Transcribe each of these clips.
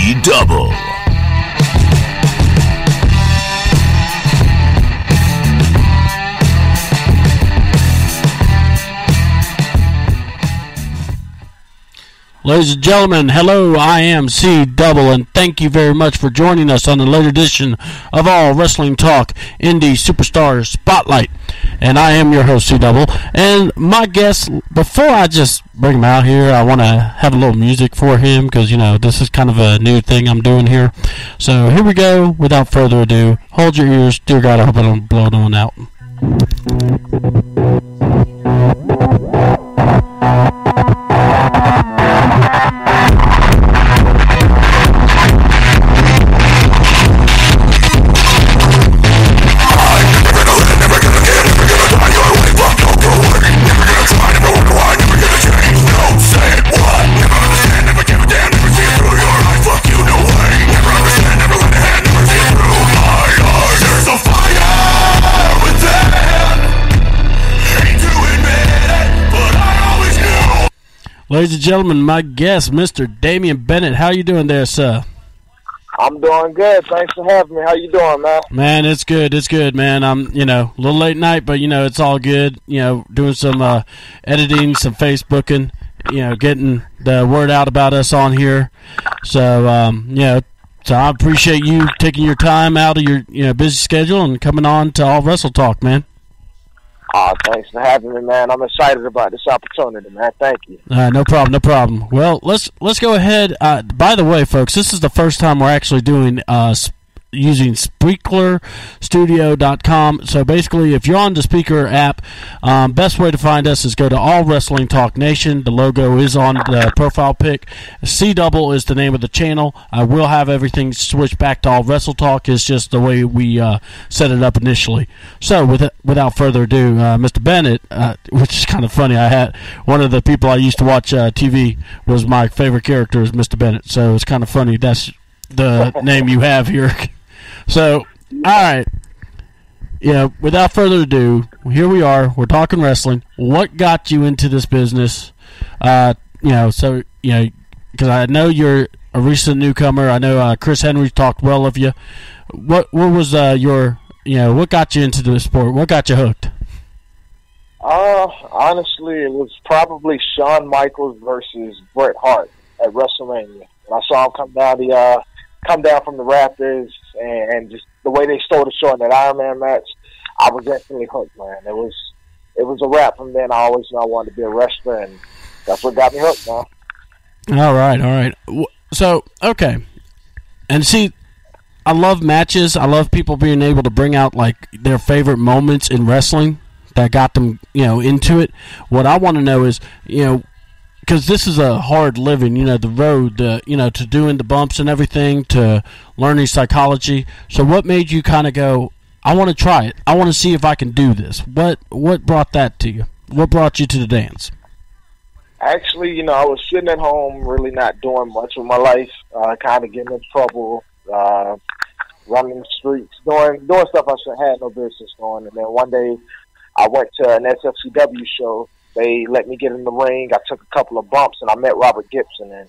C-Double. Ladies and gentlemen, hello, I am C-Double, and thank you very much for joining us on the latest edition of All Wrestling Talk Indie Superstar Spotlight. And I am your host, C-Double. And my guest, before I just bring him out here, I want to have a little music for him because, you know, this is kind of a new thing I'm doing here. So here we go. Without further ado, hold your ears. Dear God, I hope I don't blow it on out. Ladies and gentlemen, my guest, Mr. Damien Bennitt. How you doing there, sir? I'm doing good. Thanks for having me. How you doing, man? Man, it's good. It's good, man. I'm, you know, a little late night, but, you know, it's all good. You know, doing some editing, some Facebooking, you know, getting the word out about us on here. So, you know, so I appreciate you taking your time out of your, you know, busy schedule and coming on to All Wrestle Talk, man. Thanks for having me, man. I'm excited about this opportunity, man. Thank you. No problem, no problem. Well, let's go ahead. By the way, folks, this is the first time we're actually doing using SpreakerStudio.com. So basically, if you're on the Speaker app, best way to find us is go to All Wrestling Talk Nation. The logo is on the profile pic. C-Double is the name of the channel. I will have everything switched back to All Wrestle Talk. It's just the way we set it up initially. So without further ado, Mr. Bennitt, which is kind of funny, I had one of the people I used to watch TV was my favorite character is Mr. Bennitt. So it's kind of funny. That's the name you have here. So, all right, you know, without further ado, here we are. We're talking wrestling. What got you into this business? You know, so, you know, because I know you're a recent newcomer. I know Chris Henry talked well of you. What was your, you know, what got you into the sport? What got you hooked? Honestly, it was probably Shawn Michaels versus Bret Hart at WrestleMania. When I saw him come down from the Raptors and just the way they stole the show in that Iron Man match, I was definitely hooked, man. It was a wrap from then. I always knew I wanted to be a wrestler, and that's what got me hooked, man. All right. So, okay. And see, I love matches. I love people being able to bring out, like, their favorite moments in wrestling that got them, you know, into it. What I want to know is, you know, because this is a hard living, you know, the road, you know, to doing the bumps and everything, to learning psychology. So what made you kind of go, I want to try it. I want to see if I can do this. What brought that to you? What brought you to the dance? Actually, you know, I was sitting at home, really not doing much with my life, kind of getting in trouble, running the streets, doing stuff I had no business doing. And then one day I went to an SFCW show. They let me get in the ring. I took a couple of bumps, and I met Robert Gibson. And,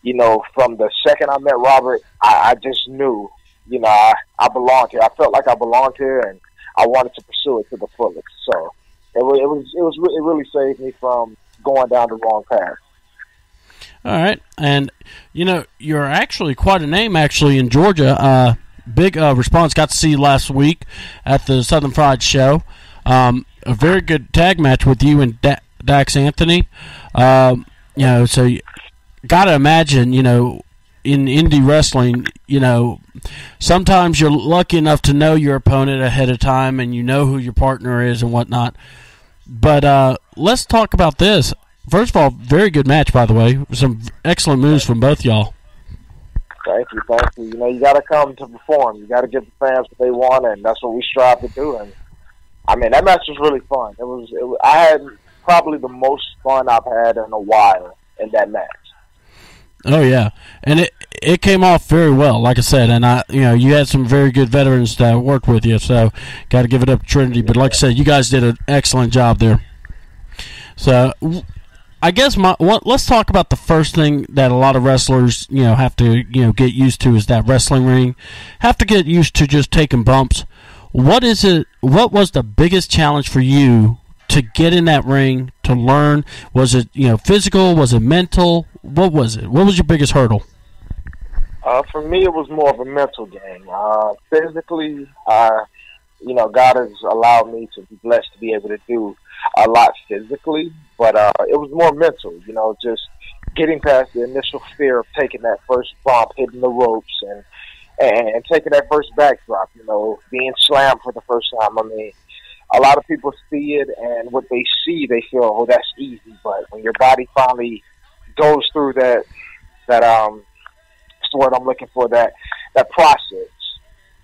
you know, from the second I met Robert, I just knew, you know, I belonged here. I felt like I belonged here, and I wanted to pursue it to the fullest. So it really saved me from going down the wrong path. All right. And, you know, you're actually quite a name, actually, in Georgia. Big response. Got to see you last week at the Southern Fried Show. A very good tag match with you and Dax Anthony. You know, so you got to imagine, you know, in indie wrestling, you know, sometimes you're lucky enough to know your opponent ahead of time and you know who your partner is and whatnot. But let's talk about this. First of all, very good match, by the way. Some excellent moves from both y'all. Thank you. You know, you got to come to perform. You got to give the fans what they want, and that's what we strive to do. And I mean, that match was really fun. I had probably the most fun I've had in a while in that match. Oh yeah, and it came off very well, like I said, and you had some very good veterans that worked with you, so got to give it up to Trinity. But like I said, you guys did an excellent job there. So I guess let's talk about the first thing that a lot of wrestlers, have to, get used to is that wrestling ring. Have to get used to just taking bumps. What is it? What was the biggest challenge for you to get in that ring, to learn? Was it, physical? Was it mental? What was it? What was your biggest hurdle? For me, it was more of a mental game. Physically, God has allowed me to be blessed to be able to do a lot physically, but it was more mental, just getting past the initial fear of taking that first bump, hitting the ropes, and taking that first backdrop, being slammed for the first time. I mean, a lot of people see it, and what they see, they feel, oh, that's easy. But when your body finally goes through that what's the word I'm looking for, that process,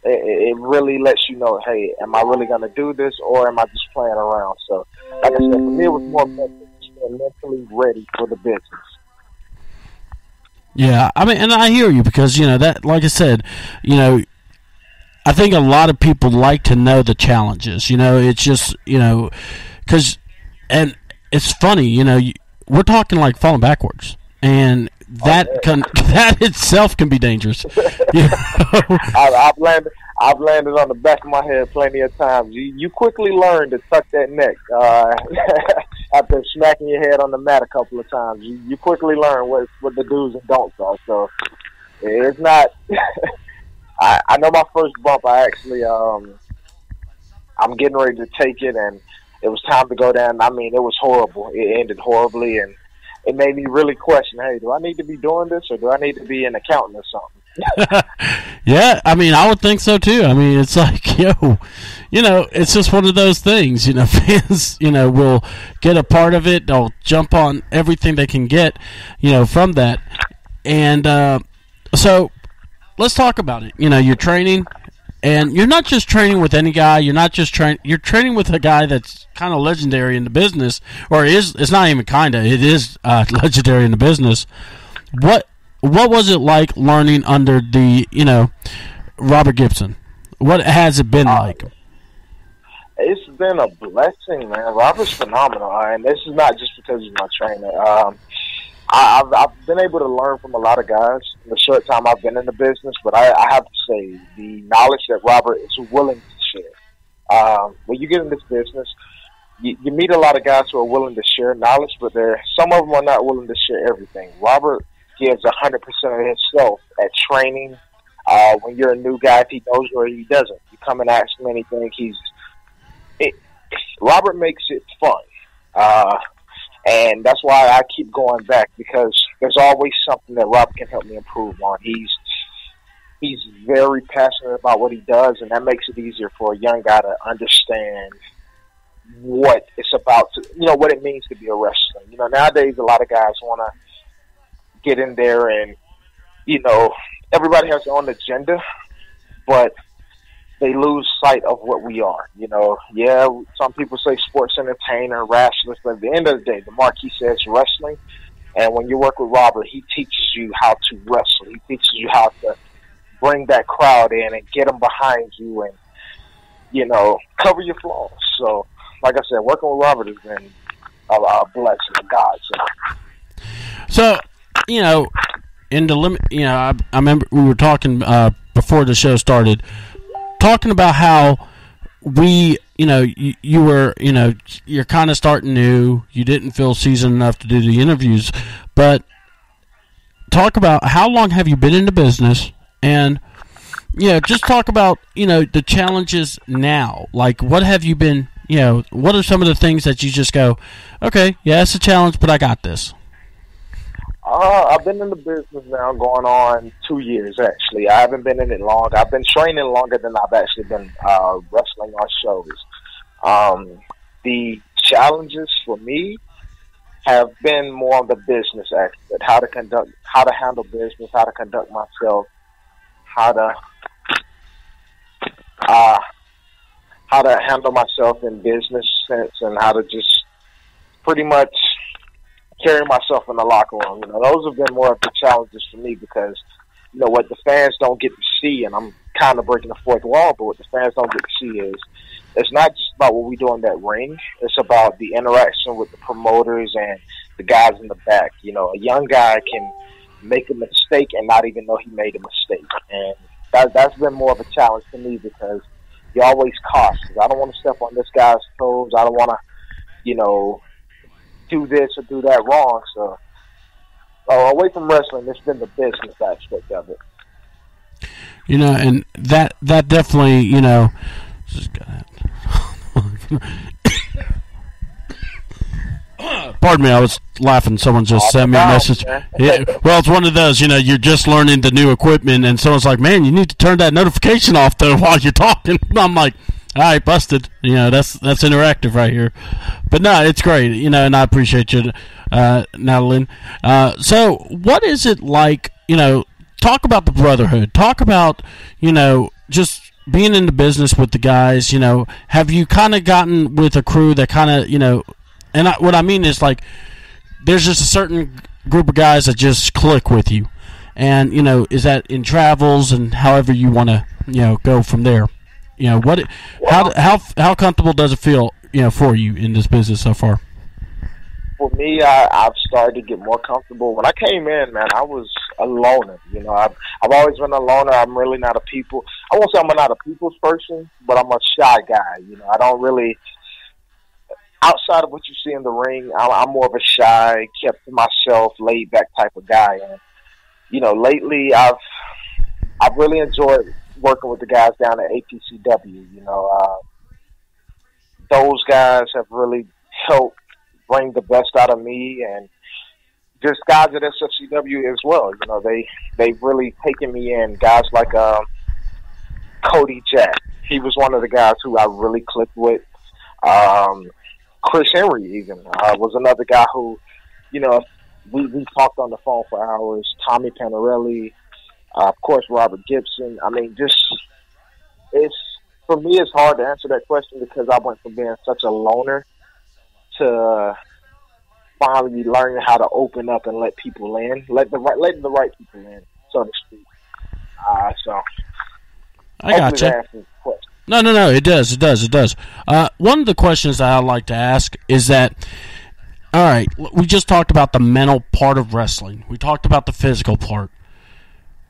it really lets you know, hey, am I really going to do this, or am I just playing around? So, like I said, for me, it was more mentally ready for the business. Yeah, I mean, and I hear you because, that, like I said, I think a lot of people like to know the challenges. It's just, because, and it's funny, we're talking like falling backwards, and that that itself can be dangerous. I've landed on the back of my head plenty of times. You quickly learn to tuck that neck after smacking your head on the mat a couple of times. You quickly learn what the do's and don'ts are. So it's not. I know my first bump. I actually I'm getting ready to take it, and it was time to go down. I mean, it was horrible. It ended horribly, and it made me really question, hey, do I need to be doing this, or do I need to be an accountant or something? Yeah, I mean, I would think so too. I mean, it's like, it's just one of those things. Fans, will get a part of it. They'll jump on everything they can get, from that. And so let's talk about it. You're training, and you're not just training with any guy. You're not just you're training with a guy that's kind of legendary in the business, or it's not even kind of. It is legendary in the business. What was it like learning under the, Robert Gibson? What has it been like? It's been a blessing, man. Robert's phenomenal, and this is not just because he's my trainer. I've been able to learn from a lot of guys in the short time I've been in the business, but I have to say the knowledge that Robert is willing to share. When you get in this business, you meet a lot of guys who are willing to share knowledge, but some of them are not willing to share everything. Robert gives 100% of himself at training. When you're a new guy, if he knows you or he doesn't, you come and ask him anything. Robert makes it fun. And that's why I keep going back, because there's always something that Robert can help me improve on. He's very passionate about what he does, and that makes it easier for a young guy to understand what it's about, what it means to be a wrestler. Nowadays a lot of guys want to get in there and, everybody has their own agenda, but they lose sight of what we are. Some people say sports entertainer, wrestlers, but at the end of the day, the marquee says wrestling. And when you work with Robert, he teaches you how to wrestle. He teaches you how to bring that crowd in and get them behind you and, cover your flaws. So, like I said, working with Robert has been a blessing of God. So, in the limit, I remember we were talking before the show started, talking about how you were, you're kind of starting new. You didn't feel seasoned enough to do the interviews, but talk about how long have you been in the business, and just talk about the challenges now. Like, what have you been? What are some of the things that you just go, okay, yeah, it's a challenge, but I got this. I've been in the business now going on 2 years, actually. I haven't been in it long. I've been training longer than I've actually been wrestling on shows. The challenges for me have been more on the business aspect, how to handle business, how to conduct myself, how to handle myself in business sense, and how to just pretty much carry myself in the locker room. Those have been more of the challenges for me, because what the fans don't get to see, and I'm kind of breaking the fourth wall, but what the fans don't get to see is it's not just about what we do in that ring. It's about the interaction with the promoters and the guys in the back. You know, a young guy can make a mistake and not even know he made a mistake. And that's been more of a challenge to me because you're always cautious. I don't want to step on this guy's toes. I don't want to, you know, do this or do that wrong. So, away from wrestling, it's been the business aspect of it. You know, and that definitely, you know, pardon me, I was laughing. Someone just sent me a message. Yeah, well, it's one of those, you know, you're just learning the new equipment, and someone's like, man, you need to turn that notification off, though, while you're talking. I'm like, all right, busted. You know, that's interactive right here. But, no, it's great, you know, and I appreciate you, Natalie. So what is it like, you know, talk about the brotherhood. Talk about, you know, just being in the business with the guys, you know. Have you kind of gotten with a crew that kind of, you know, and what I mean is, like, there's just a certain group of guys that just click with you. And, you know, is that in travels and however you want to, you know, go from there? You know, how comfortable does it feel, you know, for you in this business so far? For me, I've started to get more comfortable. When I came in, man, I was a loner. You know, I've always been a loner. I'm really not a people. I won't say I'm not a people's person, but I'm a shy guy. You know, I don't really. Outside of what you see in the ring, I'm more of a shy, kept to myself, laid back type of guy. And you know, lately I've really enjoyed working with the guys down at APCW. You know, those guys have really helped bring the best out of me, and just guys at SFCW as well. You know, they've really taken me in. Guys like Cody Jack, he was one of the guys who I really clicked with. Chris Henry even was another guy who, you know, we talked on the phone for hours. Tommy Panarelli, of course, Robert Gibson. I mean, just for me, it's hard to answer that question because I went from being such a loner to finally learning how to open up and let people in, letting the right people in, so to speak. So I got you. No, it does. One of the questions that I'd like to ask is that, all right, we just talked about the mental part of wrestling. We talked about the physical part.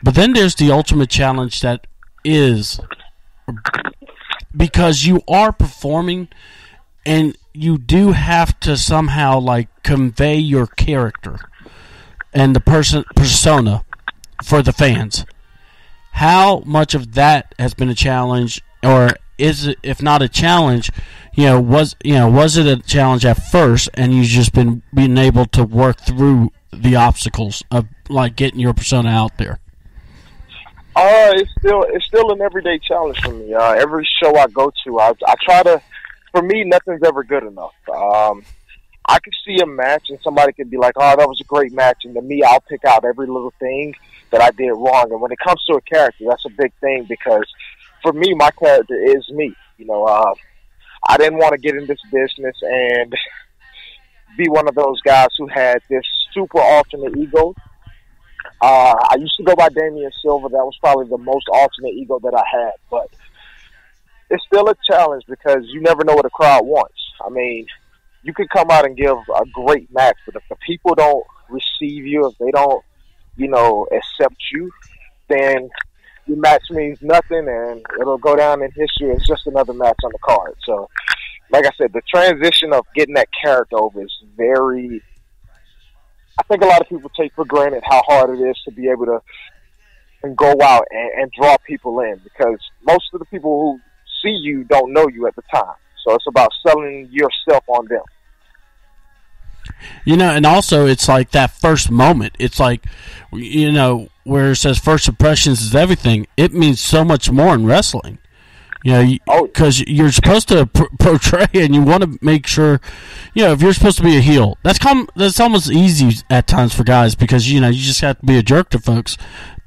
But then there's the ultimate challenge that is, because you are performing and you do have to somehow, like, convey your character and the persona for the fans. How much of that has been a challenge, or is it, if not a challenge, was it a challenge at first, and you've just been being able to work through the obstacles of, like, getting your persona out there? It's still an everyday challenge for me. Every show I go to, I try to. For me, nothing's ever good enough. I could see a match and somebody could be like, "Oh, that was a great match," and to me, I'll pick out every little thing that I did wrong. And when it comes to a character, that's a big thing because for me, my character is me. You know, I didn't want to get in this business and be one of those guys who had this super alternate ego. I used to go by Damien Silver. That was probably the most alternate ego that I had, but it's still a challenge because you never know what a crowd wants. I mean, you could come out and give a great match, but if the people don't receive you, if they don't, accept you, then your match means nothing, and it'll go down in history as just another match on the card. So, like I said, the transition of getting that character over is very... I think a lot of people take for granted how hard it is to be able to go out and draw people in, because most of the people who see you don't know you at the time. So it's about selling yourself on them. And also it's like that first moment. It's like, where it says first impressions is everything. It means so much more in wrestling. Because you're supposed to portray, and you want to make sure, if you're supposed to be a heel, that's almost easy at times for guys because, you just have to be a jerk to folks.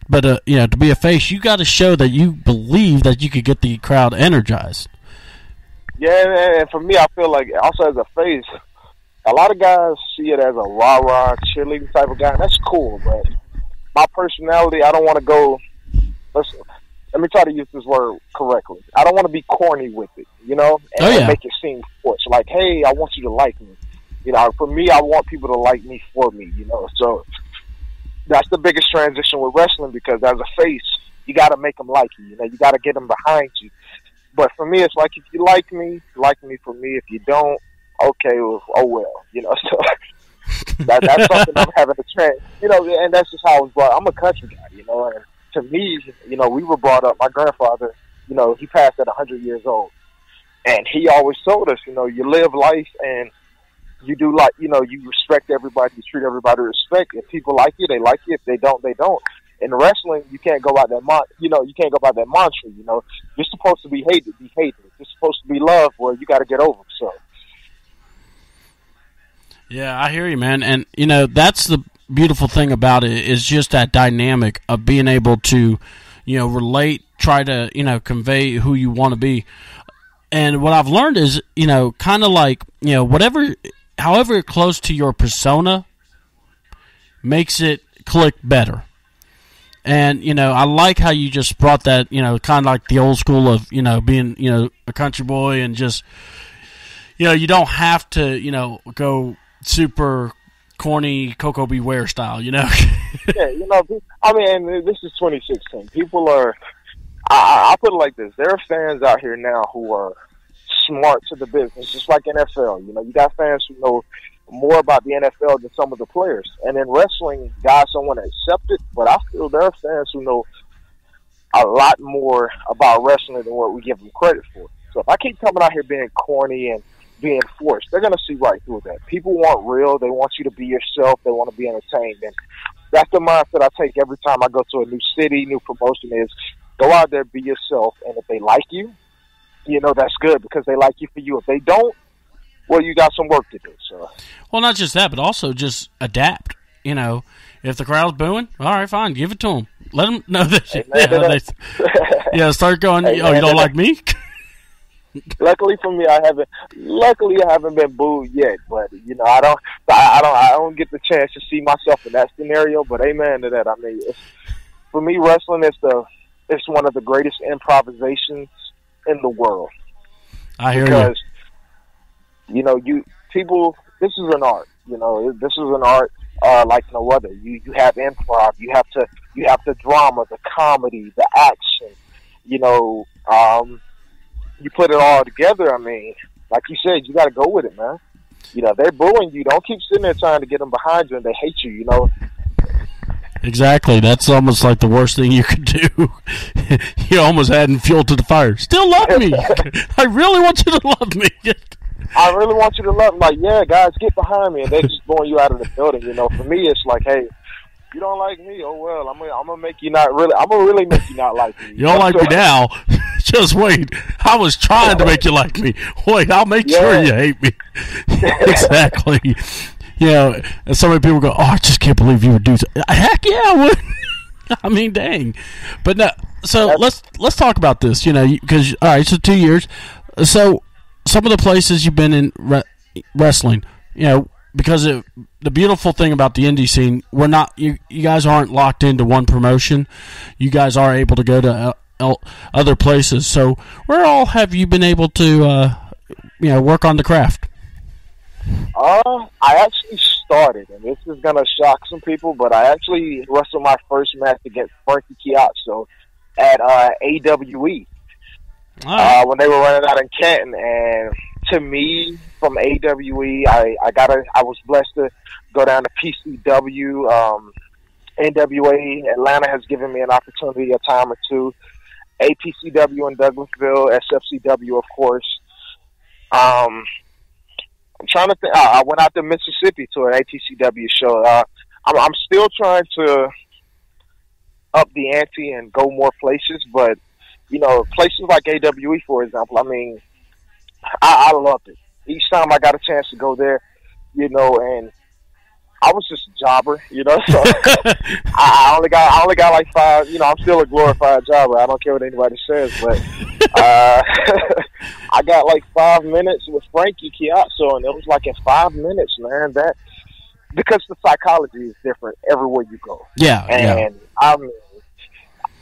But, to be a face, you got to show that you believe that you could get the crowd energized. Yeah, and for me, I feel like also as a face, a lot of guys see it as a rah-rah, cheerleading type of guy, and that's cool, but my personality, I don't want to go, let me try to use this word correctly. I don't want to be corny with it, and make it seem forced. Like, hey, I want you to like me. You know, for me, I want people to like me for me, you know. So that's the biggest transition with wrestling, because as a face, you got to make them like you. You know, you got to get them behind you. But for me, it's like, if you like me for me. If you don't, okay, well, oh well, you know. So that's something I'm having to train, you know. And that's just how I was brought up. I'm a country guy, you know. And to me, you know, we were brought up. My grandfather, you know, he passed at 100 years old, and he always told us, you know, you live life and you do, like, you know, you respect everybody, you treat everybody with respect. If people like you, they like you. If they don't, they don't. In wrestling, you can't go by that you can't go by that mantra. You know, you're supposed to be hated. You're supposed to be loved. Well, you got to get over. So, yeah, I hear you, man. And you know, that's the beautiful thing about it, is just that dynamic of being able to, you know, relate, try to, you know, convey who you want to be. And what I've learned is, you know, kind of like, you know, however close to your persona makes it click better. And, you know, I like how you just brought that, you know, kind of like the old school of, you know, being, you know, a country boy, and just, you know, you don't have to, you know, go super corny Coco Beware style, you know? Yeah, you know, I mean, this is 2016. People are, I put it like this. There are fans out here now who are smart to the business, just like NFL. You know, you got fans who know more about the NFL than some of the players. And in wrestling, guys don't want to accept it, but I feel there are fans who know a lot more about wrestling than what we give them credit for. So if I keep coming out here being corny and being forced, they're going to see right through that. People want real. They want you to be yourself. They want to be entertained. And that's the mindset I take every time I go to a new city, new promotion, is go out there, be yourself. And if they like you, you know, that's good, because they like you for you. If they don't, well, you got some work to do. So, well, not just that, but also just adapt. You know, if the crowd's booing, all right, fine, give it to them. Let them know that. Yeah, start going. Hey, oh, you don't like me? Luckily for me, I haven't been booed yet. But you know, I don't get the chance to see myself in that scenario. But amen to that. I mean, for me, wrestling is it's one of the greatest improvisations in the world. I hear because, you know, this is an art. You know, this is an art like no other. You have improv. You have the drama, the comedy, the action. You know, you put it all together. I mean, like you said, you got to go with it, man. You know, they're booing you. Don't keep sitting there trying to get them behind you, and they hate you. You know. Exactly. That's almost like the worst thing you could do. You almost adding fuel to the fire. Still love me. I really want you to love me. I really want you to love me. Like, yeah, guys, get behind me. And they're just blowing you out of the building. You know, for me, it's like, hey, you don't like me? Oh, well, I'm gonna make you not really. I'm going to really make you not like me. You don't like me now? Just wait. I was trying to make you like me. Wait, I'll make sure you hate me. Exactly. You know, and so many people go, oh, I just can't believe you would do that. Heck yeah, I would. I mean, dang. But no, so let's talk about this, you know, because, all right, so 2 years. So some of the places you've been in wrestling, you know, because the beautiful thing about the indie scene, we're not, you guys aren't locked into one promotion. You guys are able to go to other places. So where all have you been able to, you know, work on the craft? I actually started, and this is going to shock some people, but I actually wrestled my first match against Frankie Chiazzo at AWE when they were running out in Canton. And to me, from AWE, I was blessed to go down to PCW. NWA Atlanta has given me an opportunity a time or two. APCW in Douglasville, SFCW, of course. I'm trying to think. I went out to Mississippi to an ATCW show. I'm still trying to up the ante and go more places, but you know, places like AWE, for example. I mean, I loved it. Each time I got a chance to go there, you know, and I was just a jobber, you know. So I only got like 5. You know, I'm still a glorified jobber. I don't care what anybody says, but I got like 5 minutes with Frankie Chiazzo, and it was like in 5 minutes, man. That because the psychology is different everywhere you go. Yeah, and I mean,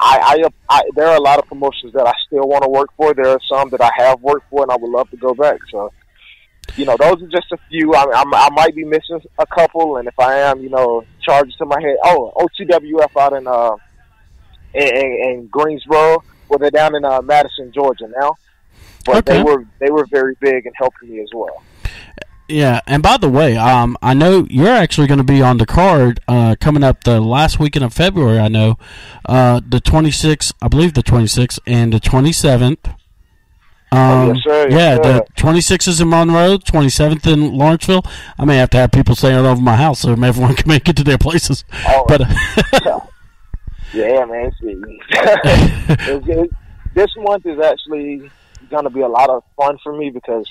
I there are a lot of promotions that I still want to work for. There are some that I have worked for, and I would love to go back. So. those are just a few. I might be missing a couple, and if I am, charges to my head. Oh, OTWF out in Greensboro. Well, they're down in Madison, Georgia now, but they were very big and helping me as well. Yeah, and by the way, I know you're actually going to be on the card coming up the last weekend of February. I know the 26th, I believe the 26th and the 27th. Yes, sir. Yes, the 26th is in Monroe, 27th in Lawrenceville. I may have to have people staying over my house so everyone can make it to their places. Oh, but yeah, man. This month is actually going to be a lot of fun for me because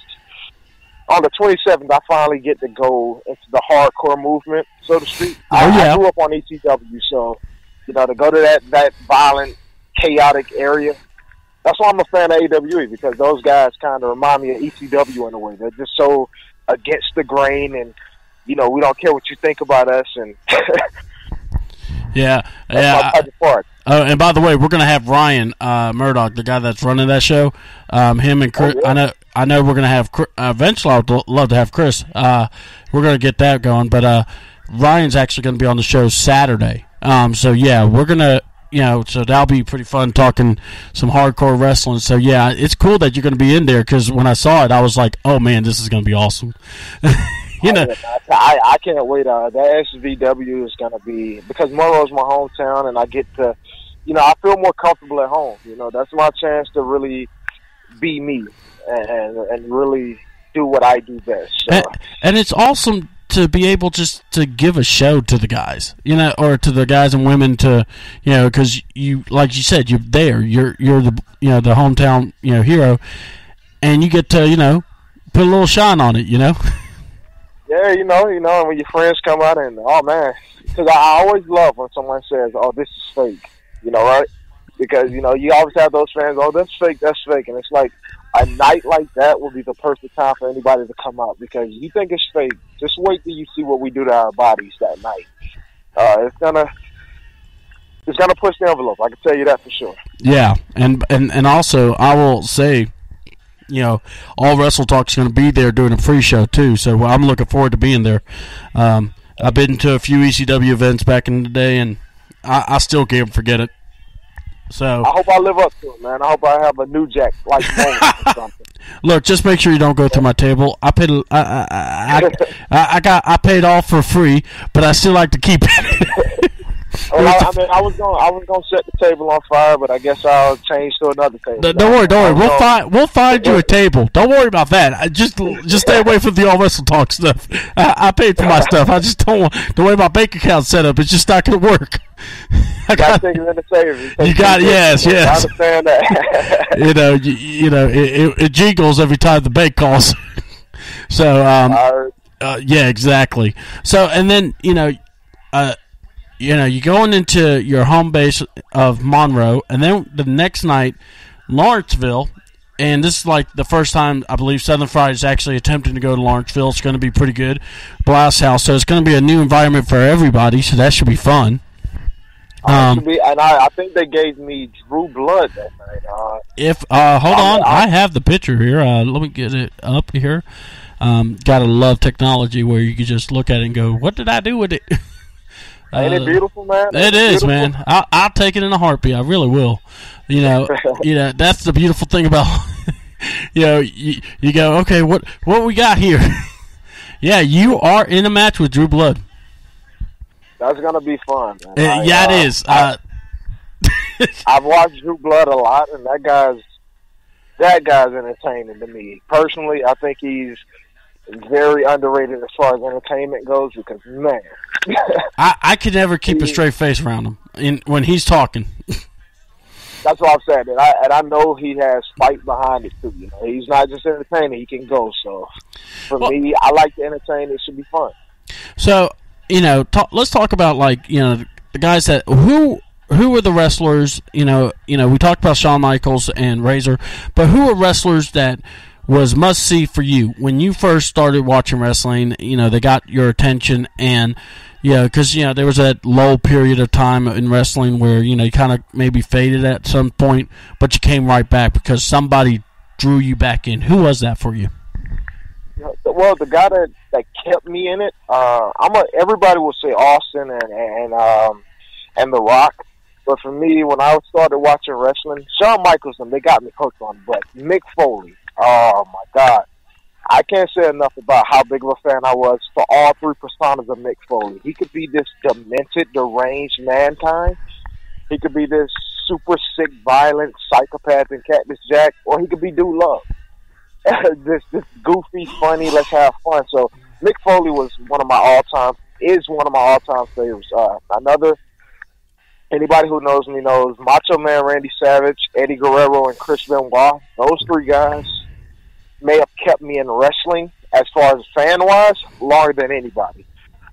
on the 27th, I finally get to go into the hardcore movement, so to speak. I grew up on ECW, so to go to that violent, chaotic area. That's why I'm a fan of AWE, because those guys kind of remind me of ECW in a way. They're just so against the grain, and we don't care what you think about us. And that's my type of part. And by the way, we're going to have Ryan Murdoch, the guy that's running that show. Him and Chris. Oh, yeah. I know we're going to have. Eventually, I'd love to have Chris. We're going to get that going, but Ryan's actually going to be on the show Saturday. So yeah, we're going to. So that'll be pretty fun talking some hardcore wrestling. So, yeah, it's cool that you're going to be in there because when I saw it, I was like, oh, man, this is going to be awesome. I can't wait. That SVW is going to be – because Monroe's my hometown, and I get to I feel more comfortable at home. That's my chance to really be me and really do what I do best. So. And it's awesome to be able just to give a show to the guys, or to the guys and women to, because you, like you said, you're there, you're the, the hometown, hero, and you get to, put a little shine on it, Yeah, when your friends come out and, oh man, because I always love when someone says, oh, this is fake, right? Because, you always have those fans, oh, that's fake, and it's like, a night like that will be the perfect time for anybody to come out because you think it's fake. Just wait till you see what we do to our bodies that night. It's gonna push the envelope. I can tell you that for sure. Yeah, and also I will say, All Wrestle Talk's going to be there doing a free show too. So I'm looking forward to being there. I've been to a few ECW events back in the day, and I still can't forget it. So I hope I live up to it, man. I hope I have a New Jack like moment or something. Look, just make sure you don't go through my table. I paid. I paid all for free, but I still like to keep it. Well, I was gonna set the table on fire, but I guess I'll change to another table. Don't worry. We'll find you a table. Don't worry about that. Just stay away from the All Wrestle Talk stuff. I paid for my stuff. I just don't worry about bank account setup. It's just not gonna work. I got things in the savings. You got yes. I understand that. It jiggles every time the bank calls. So yeah, exactly. So and then you're going into your home base of Monroe, and then the next night, Lawrenceville, and this is like the first time I believe Southern Fried is actually attempting to go to Lawrenceville. It's going to be pretty good. Blast House, so it's going to be a new environment for everybody, so that should be fun. And I think they gave me Drew Blood that night. Hold on, I have the picture here. Let me get it up here. Gotta love technology where you can just look at it and go, "What did I do with it?" Ain't it beautiful, man? It is, beautiful. Man. I'll take it in a heartbeat. I really will. That's the beautiful thing about. You go, okay, what we got here? Yeah, you are in a match with Drew Blood. That's gonna be fun, man. It is. I've watched Drew Blood a lot, and that guy's entertaining to me. Personally, I think he's very underrated as far as entertainment goes because, man. I could never keep a straight face around him when he's talking. That's what I'm saying. And I know he has fight behind it, too. He's not just entertaining. He can go. So, for me, I like to entertain. It should be fun. So, let's talk about, the guys that – who are the wrestlers? We talked about Shawn Michaels and Razor, but who are wrestlers that was must-see for you when you first started watching wrestling? They got your attention, and because there was that lull period of time in wrestling where you kind of maybe faded at some point, but you came right back because somebody drew you back in. Who was that for you? Well, the guy that kept me in it, everybody will say Austin and The Rock, but for me, when I started watching wrestling, Shawn Michaels, they got me hooked on. But Mick Foley, oh my God, I can't say enough about how big of a fan I was for all three personas of Mick Foley. He could be this demented, deranged mankind. He could be this super sick, violent psychopath in Cactus Jack, or he could be Dude Love. this goofy, funny, let's have fun. So Mick Foley is one of my all-time favorites. Anybody who knows me knows Macho Man Randy Savage, Eddie Guerrero, and Chris Benoit. Those three guys may have kept me in wrestling as far as fan-wise longer than anybody.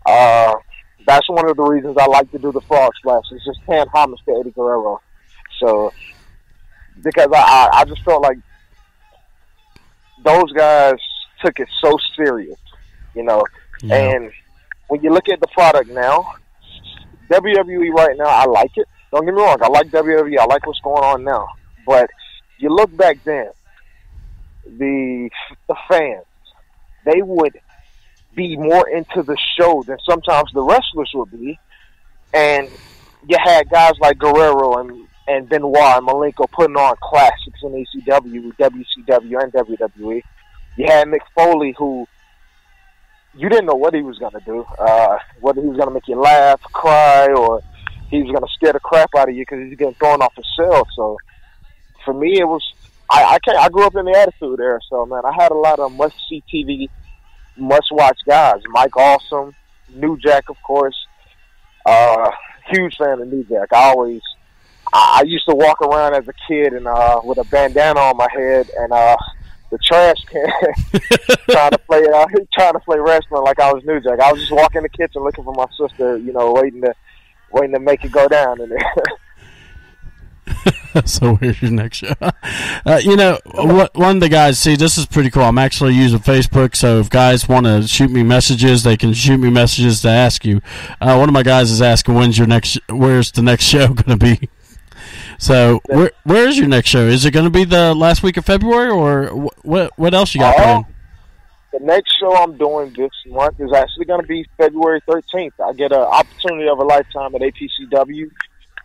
That's one of the reasons I like to do the Frog Splash. It's just paying homage to Eddie Guerrero. So, because I just felt like those guys took it so serious, Yeah. And when you look at the product now, WWE right now, I like it. Don't get me wrong, I like WWE. I like what's going on now. But you look back then, the fans, they would be more into the show than sometimes the wrestlers would be. And you had guys like Guerrero and Benoit and Malenko putting on classics in ECW, WCW, and WWE. You had Mick Foley, who you didn't know what he was going to do, whether he was going to make you laugh, cry, or he was going to scare the crap out of you because he's getting thrown off his cell. So for me, it was I grew up in the Attitude Era, so man, I had a lot of must-see TV, must-watch guys. Mike Awesome, New Jack, of course. Huge fan of New Jack. I used to walk around as a kid and with a bandana on my head and the trash can, trying to play wrestling like I was New Jack. I was just walking in the kitchen looking for my sister, waiting to make it go down in there. So where's your next show? One of the guys, see, this is pretty cool. I'm actually using Facebook, so if guys want to shoot me messages, they can shoot me messages to ask you. One of my guys is asking where's the next show going to be? So where is your next show? Is it going to be the last week of February, or what else you got planned? The next show I'm doing this month is actually going to be February 13th. I get an opportunity of a lifetime at APCW.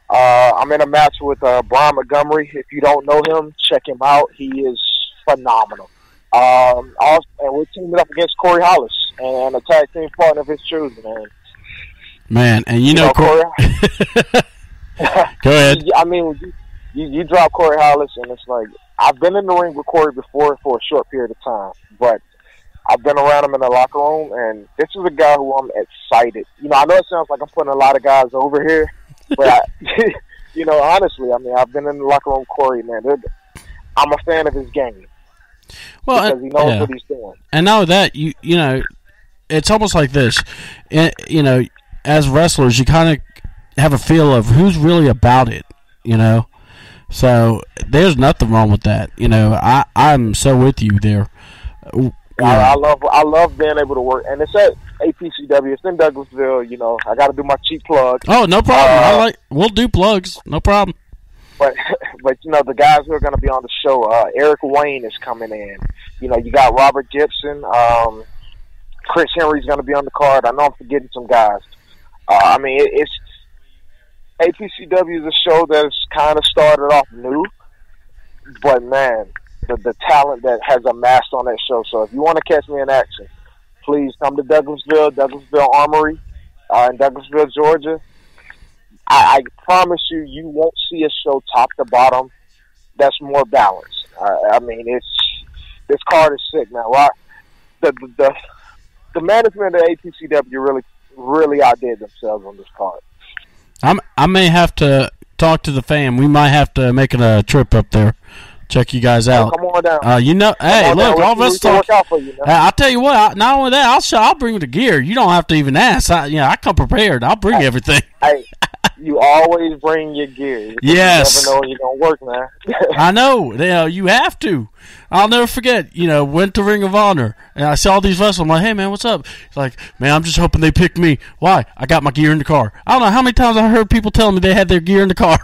I'm in a match with Brian Montgomery. If you don't know him, check him out. He is phenomenal. And we're teaming up against Corey Hollis and a tag team partner of his choosing. Man, and you know Corey. Go ahead. I mean, you drop Corey Hollis, and it's like, I've been in the ring with Corey before for a short period of time, but I've been around him in the locker room, and this is a guy who I'm excited. I know it sounds like I'm putting a lot of guys over here, but honestly, I mean, I've been in the locker room with Corey, man. I'm a fan of his game. Well, because he knows what he's doing. And now that it's almost like this. As wrestlers, you kind of have a feel of who's really about it. So there's nothing wrong with that. I'm so with you there. I love being able to work, and it's at APCW. It's in Douglasville. I got to do my cheap plug. Oh, no problem. We'll do plugs. No problem. But the guys who are going to be on the show, Eric Wayne is coming in. You got Robert Gibson. Chris Henry's going to be on the card. I know I'm forgetting some guys. I mean, it's APCW is a show that's kind of started off new, but man, the talent that has amassed on that show. So if you want to catch me in action, please come to Douglasville Armory in Douglasville, Georgia. I promise you won't see a show top to bottom that's more balanced. I mean, this card is sick, man. The management of APCW really outdid themselves on this card. I may have to talk to the fam. We might have to make a trip up there. Check you guys out. Come on down. Hey, look, all of us talk. I'll tell you what. Not only that, I'll bring the gear. You don't have to even ask. I come prepared. I'll bring everything. Hey, you always bring your gear. Yes. You never know when you're gonna work, man. I know. You have to. I'll never forget. Went to Ring of Honor and I saw these wrestlers. I'm like, hey man, what's up? He's like, man, I'm just hoping they pick me. Why? I got my gear in the car. I don't know how many times I heard people telling me they had their gear in the car.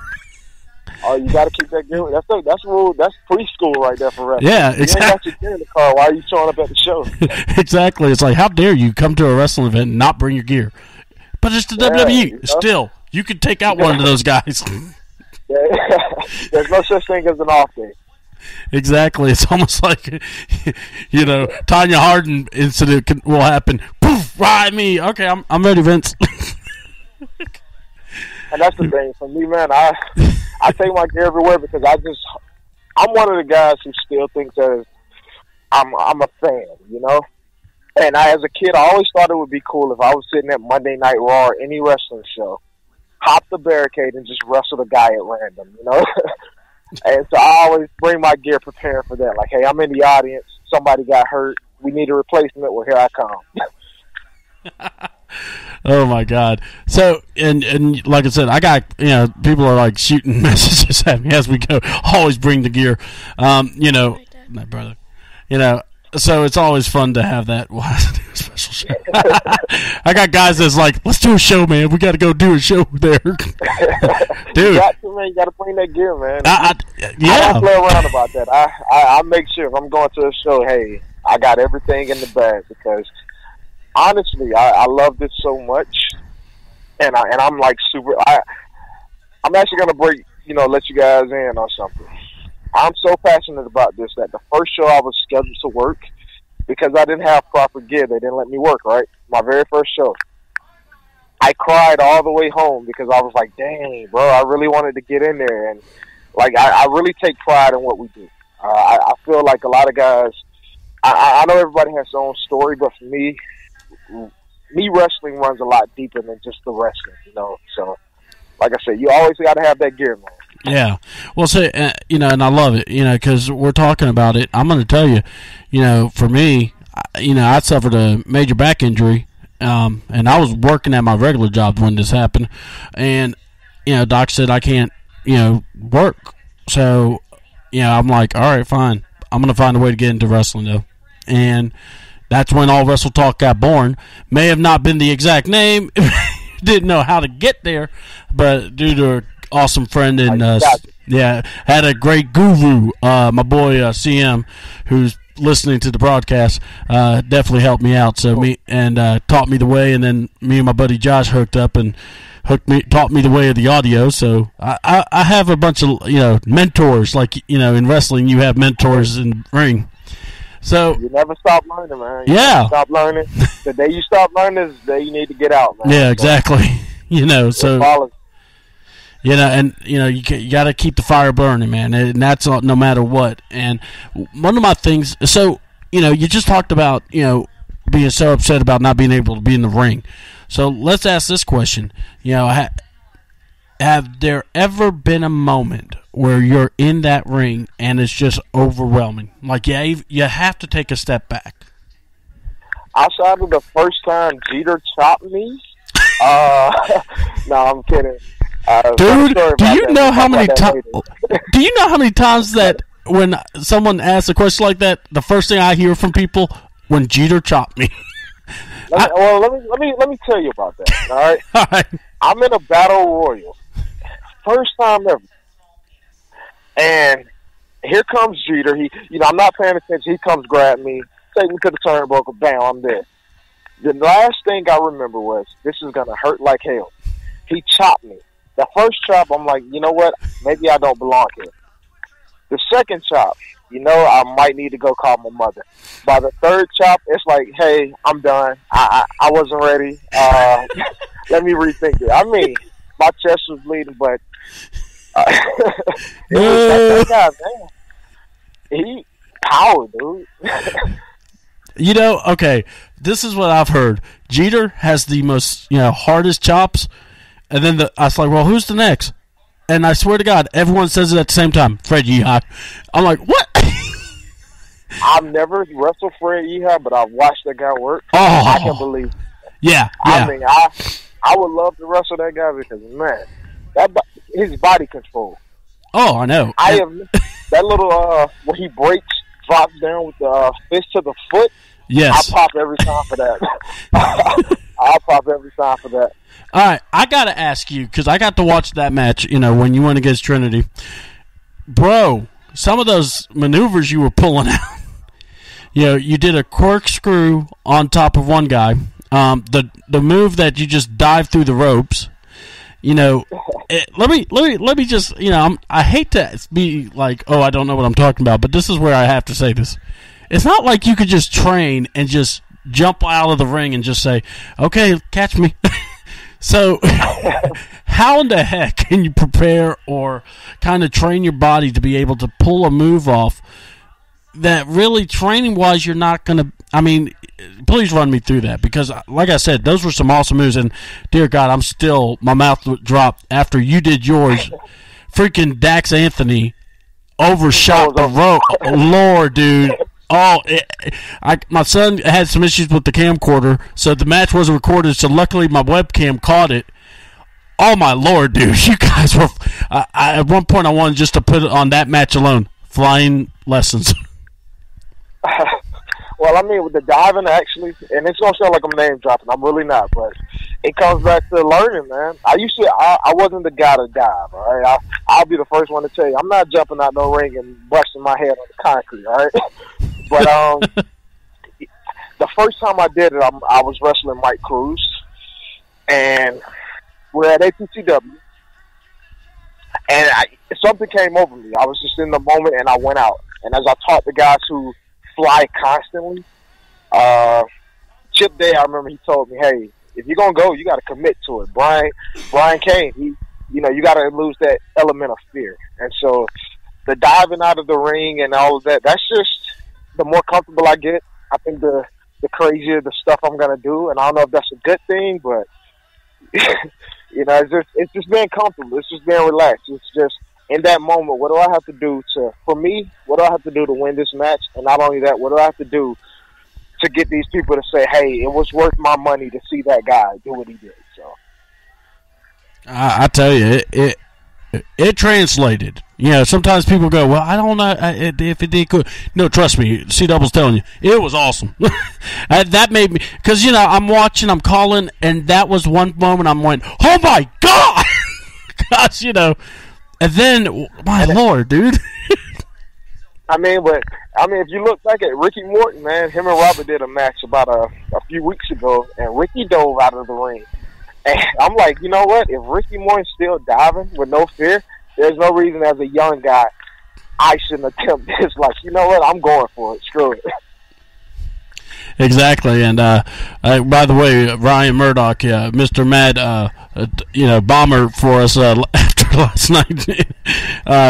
Oh Oh, you got to keep that gear. That's rule. That's preschool right there for wrestling. Yeah, exactly. You ain't got your gear in the car. Why are you showing up at the show? Exactly. It's like, how dare you come to a wrestling event and not bring your gear? But it's the WWE. You know? Still, you could take out one of those guys. There's no such thing as an off day. Exactly. It's almost like, Tanya Hardin incident will happen. Poof, ride me. Okay, I'm ready, Vince. And that's the thing. For me, man, I take my gear everywhere because I'm one of the guys who still thinks that I'm a fan, And as a kid, I always thought it would be cool if I was sitting at Monday Night Raw or any wrestling show, hop the barricade and just wrestle the guy at random, And so I always bring my gear prepared for that. Like, hey, I'm in the audience. Somebody got hurt. We need a replacement. Well, here I come. Oh my God! So and like I said, I got people are like shooting messages at me as we go. Always bring the gear, my brother. So it's always fun to have that. Special show. I got guys that's like, let's do a show, man. We got to go do a show there, dude. You got to bring that gear, man. I don't play around about that. I make sure if I'm going to a show, hey, I got everything in the bag because. Honestly, I love this so much, and I'm like super. I'm actually gonna let you guys in on something. I'm so passionate about this that the first show I was scheduled to work because I didn't have proper gear. They didn't let me work. Right, my very first show, I cried all the way home because I was like, "Dang, bro, I really wanted to get in there," and like I really take pride in what we do. I feel like a lot of guys. I know everybody has their own story, but for me, wrestling runs a lot deeper than just the wrestling, So, like I said, you always got to have that gear, man. Yeah. Well, so, and I love it, because we're talking about it. I'm going to tell you, for me, I suffered a major back injury, and I was working at my regular job when this happened. And, Doc said I can't, work. So, I'm like, all right, fine. I'm going to find a way to get into wrestling, though. And that's when All Wrestle Talk got born. May have not been the exact name. Didn't know how to get there. But due to an awesome friend and had a great guru, my boy CM, who's listening to the broadcast, definitely helped me out. So taught me the way, and then me and my buddy Josh hooked up and taught me the way of the audio. So I have a bunch of mentors, like in wrestling you have mentors in ring. So you never stop learning, man. You never stop learning. The day you stop learning is the day you need to get out, man. Yeah, exactly. You got to keep the fire burning, man, and that's no matter what. And one of my things, so you just talked about being so upset about not being able to be in the ring. So let's ask this question: have there ever been a moment where you're in that ring and it's just overwhelming? Like, you have to take a step back. Outside of the first time Jeter chopped me, no, I'm kidding. Dude, do you know how many times that when someone asks a question like that, the first thing I hear from people, when Jeter chopped me? Let me tell you about that. All right. All right. I'm in a battle royal, first time ever, and here comes Jeter. I'm not paying attention. He comes grab me, take me to the turnbuckle. Bam, I'm there. The last thing I remember was, this is gonna hurt like hell. He chopped me. The first chop, I'm like, you know what? Maybe I don't belong here. The second chop, I might need to go call my mother. By the third chop, it's like, hey, I'm done. I wasn't ready. Let me rethink it. I mean, my chest was bleeding, but it was that guy, man. He power, dude. Okay, this is what I've heard. Jeter has the most, hardest chops, and then I was like, well, who's the next? And I swear to God, everyone says it at the same time. Fred Yehi. I'm like, what? I've never wrestled Fred Yehi, but I've watched that guy work. Oh, I can believe it. Yeah. I mean, I would love to wrestle that guy because, man, his body control. Oh, I know. That little where he breaks, drops down with the fist to the foot. Yes. I pop every time for that. I'll pop every time for that. All right, I got to ask you, because I got to watch that match, when you went against Trinity. Bro, some of those maneuvers you were pulling out, you did a corkscrew on top of one guy. The move that you just dive through the ropes. Let me just, I hate to be like, oh, I don't know what I'm talking about, but this is where I have to say this. It's not like you could just train and just jump out of the ring and just say, okay, catch me. So how in the heck can you prepare or kind of train your body to be able to pull a move off that really training-wise you're not going to – please run me through that, because, like I said, those were some awesome moves. And, dear God, my mouth dropped after you did yours. Freaking Dax Anthony overshot the rope. Lord, dude. My son had some issues with the camcorder, so the match wasn't recorded, so luckily my webcam caught it. Oh, my Lord, dude. You guys were at one point I wanted just to put it on that match alone. Flying lessons. Well, with the diving, actually, and it's going to sound like I'm name dropping. I'm really not, but it comes back to learning, man. I wasn't the guy to dive, all right? I'll be the first one to tell you, I'm not jumping out no ring and busting my head on the concrete, all right? But the first time I did it, I was wrestling Mike Cruz, and we're at APTW, and something came over me. I was just in the moment, and I went out. And as I taught the guys who fly constantly, Chip Day, I remember he told me, hey, if you're going to go, you got to commit to it. Brian Kane, you got to lose that element of fear. And so the diving out of the ring and all of that, that's just the more comfortable I get, I think the crazier the stuff I'm going to do. And I don't know if that's a good thing, but, it's just being comfortable. It's just being relaxed. It's just, in that moment, what do I have to do to win this match? And not only that, what do I have to do to get these people to say, hey, it was worth my money to see that guy do what he did? So I tell you, it translated. Sometimes people go, well, I don't know if it did good. No, trust me, C-Double's telling you, it was awesome. That made me, because, I'm watching, I'm calling, and that was one moment I went, oh my God! Gosh, and then, my Lord, dude. If you look back at Ricky Morton, man, him and Robert did a match about a few weeks ago, and Ricky dove out of the ring. And I'm like, you know what? If Ricky Morton's still diving with no fear, there's no reason as a young guy I shouldn't attempt this. Like, you know what? I'm going for it. Screw it. Exactly, and by the way, Ryan Murdoch, Mr. Mad, bomber for us after last night.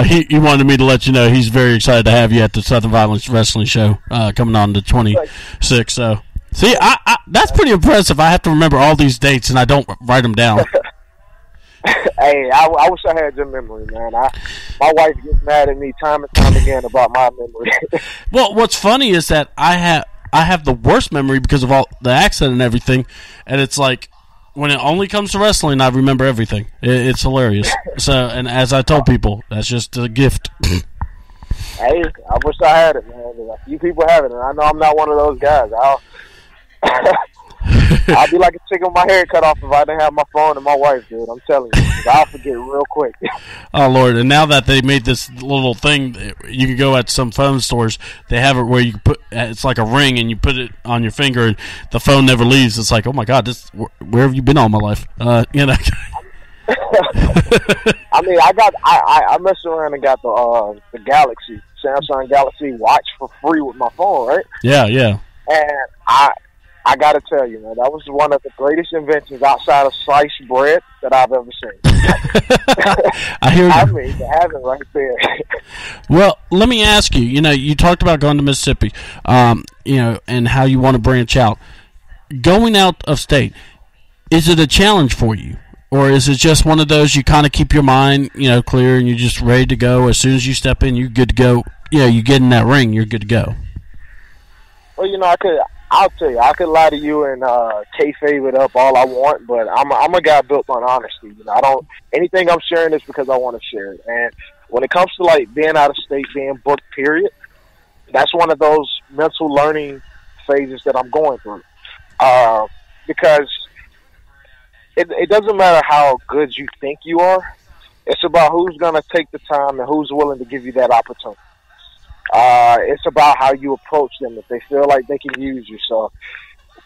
He wanted me to let you know he's very excited to have you at the Southern Violence Wrestling Show coming on the 26th. So, see, I that's pretty impressive. I have to remember all these dates and I don't write them down. Hey, I wish I had your memory, man. My wife gets mad at me time and time again about my memory. Well, what's funny is that I have the worst memory because of all the accent and everything, and it's like when it only comes to wrestling, I remember everything. It's hilarious. So, and as I told people, that's just a gift. Hey, I wish I had it, man. A few people have it, and I know I'm not one of those guys. I'll be like a chicken with my hair cut off if I didn't have my phone and my wife, dude. I'm telling you, I'll forget real quick. Oh, Lord. And now that they made this little thing, you can go at some phone stores, they have it where you put, it's like a ring, and you put it on your finger, and the phone never leaves. It's like, oh, my God, where have you been all my life? I messed around and got the Galaxy, Samsung Galaxy watch for free with my phone, right? Yeah, yeah. And I got to tell you, man, that was one of the greatest inventions outside of sliced bread that I've ever seen. I hear you. I mean, to have it right there. Well, let me ask you, you talked about going to Mississippi, and how you want to branch out. Going out of state, is it a challenge for you? Or is it just one of those you kind of keep your mind, clear and you're just ready to go? As soon as you step in, you're good to go. You get in that ring, you're good to go. Well, I'll tell you, I could lie to you and kayfabe it up all I want, but I'm a guy built on honesty. Anything I'm sharing is because I want to share it. And when it comes to like being out of state, being booked, period, that's one of those mental learning phases that I'm going through. Because it doesn't matter how good you think you are. It's about who's going to take the time and who's willing to give you that opportunity. It's about how you approach them if they feel like they can use you. So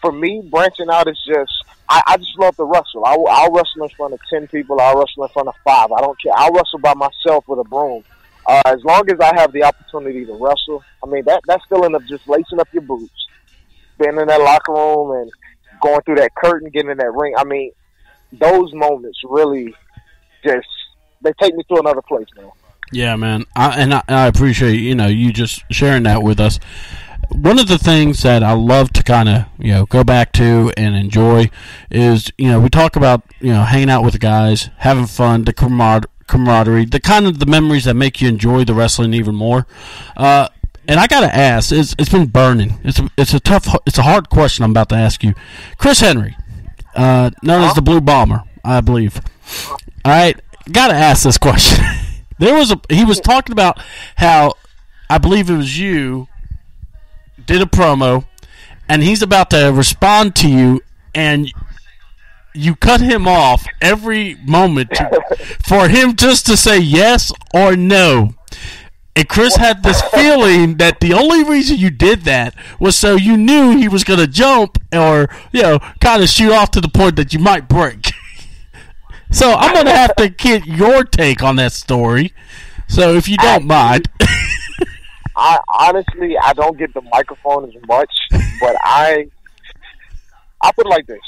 for me, branching out is just, I just love to wrestle. I'll wrestle in front of 10 people. I'll wrestle in front of 5. I don't care. I'll wrestle by myself with a broom. As long as I have the opportunity to wrestle, I mean, that still ends up just lacing up your boots, being in that locker room and going through that curtain, getting in that ring. I mean, those moments really just, they take me to another place, man. Yeah, man. I appreciate, you just sharing that with us. One of the things that I love to kind of, go back to and enjoy is, we talk about, hanging out with the guys, having fun, the camaraderie, the kind of the memories that make you enjoy the wrestling even more. And I gotta ask, it's been burning. It's a hard question I'm about to ask you. Chris Henry, known as the Blue Bomber, I believe. All right, gotta ask this question. He was talking about how, I believe it was you, did a promo, and he's about to respond to you, and you cut him off every moment for him just to say yes or no. And Chris had this feeling that the only reason you did that was so you knew he was going to jump or, kind of shoot off to the point that you might break. So I'm going to have to get your take on that story. So if you don't mind. I don't get the microphone as much, but I put it like this.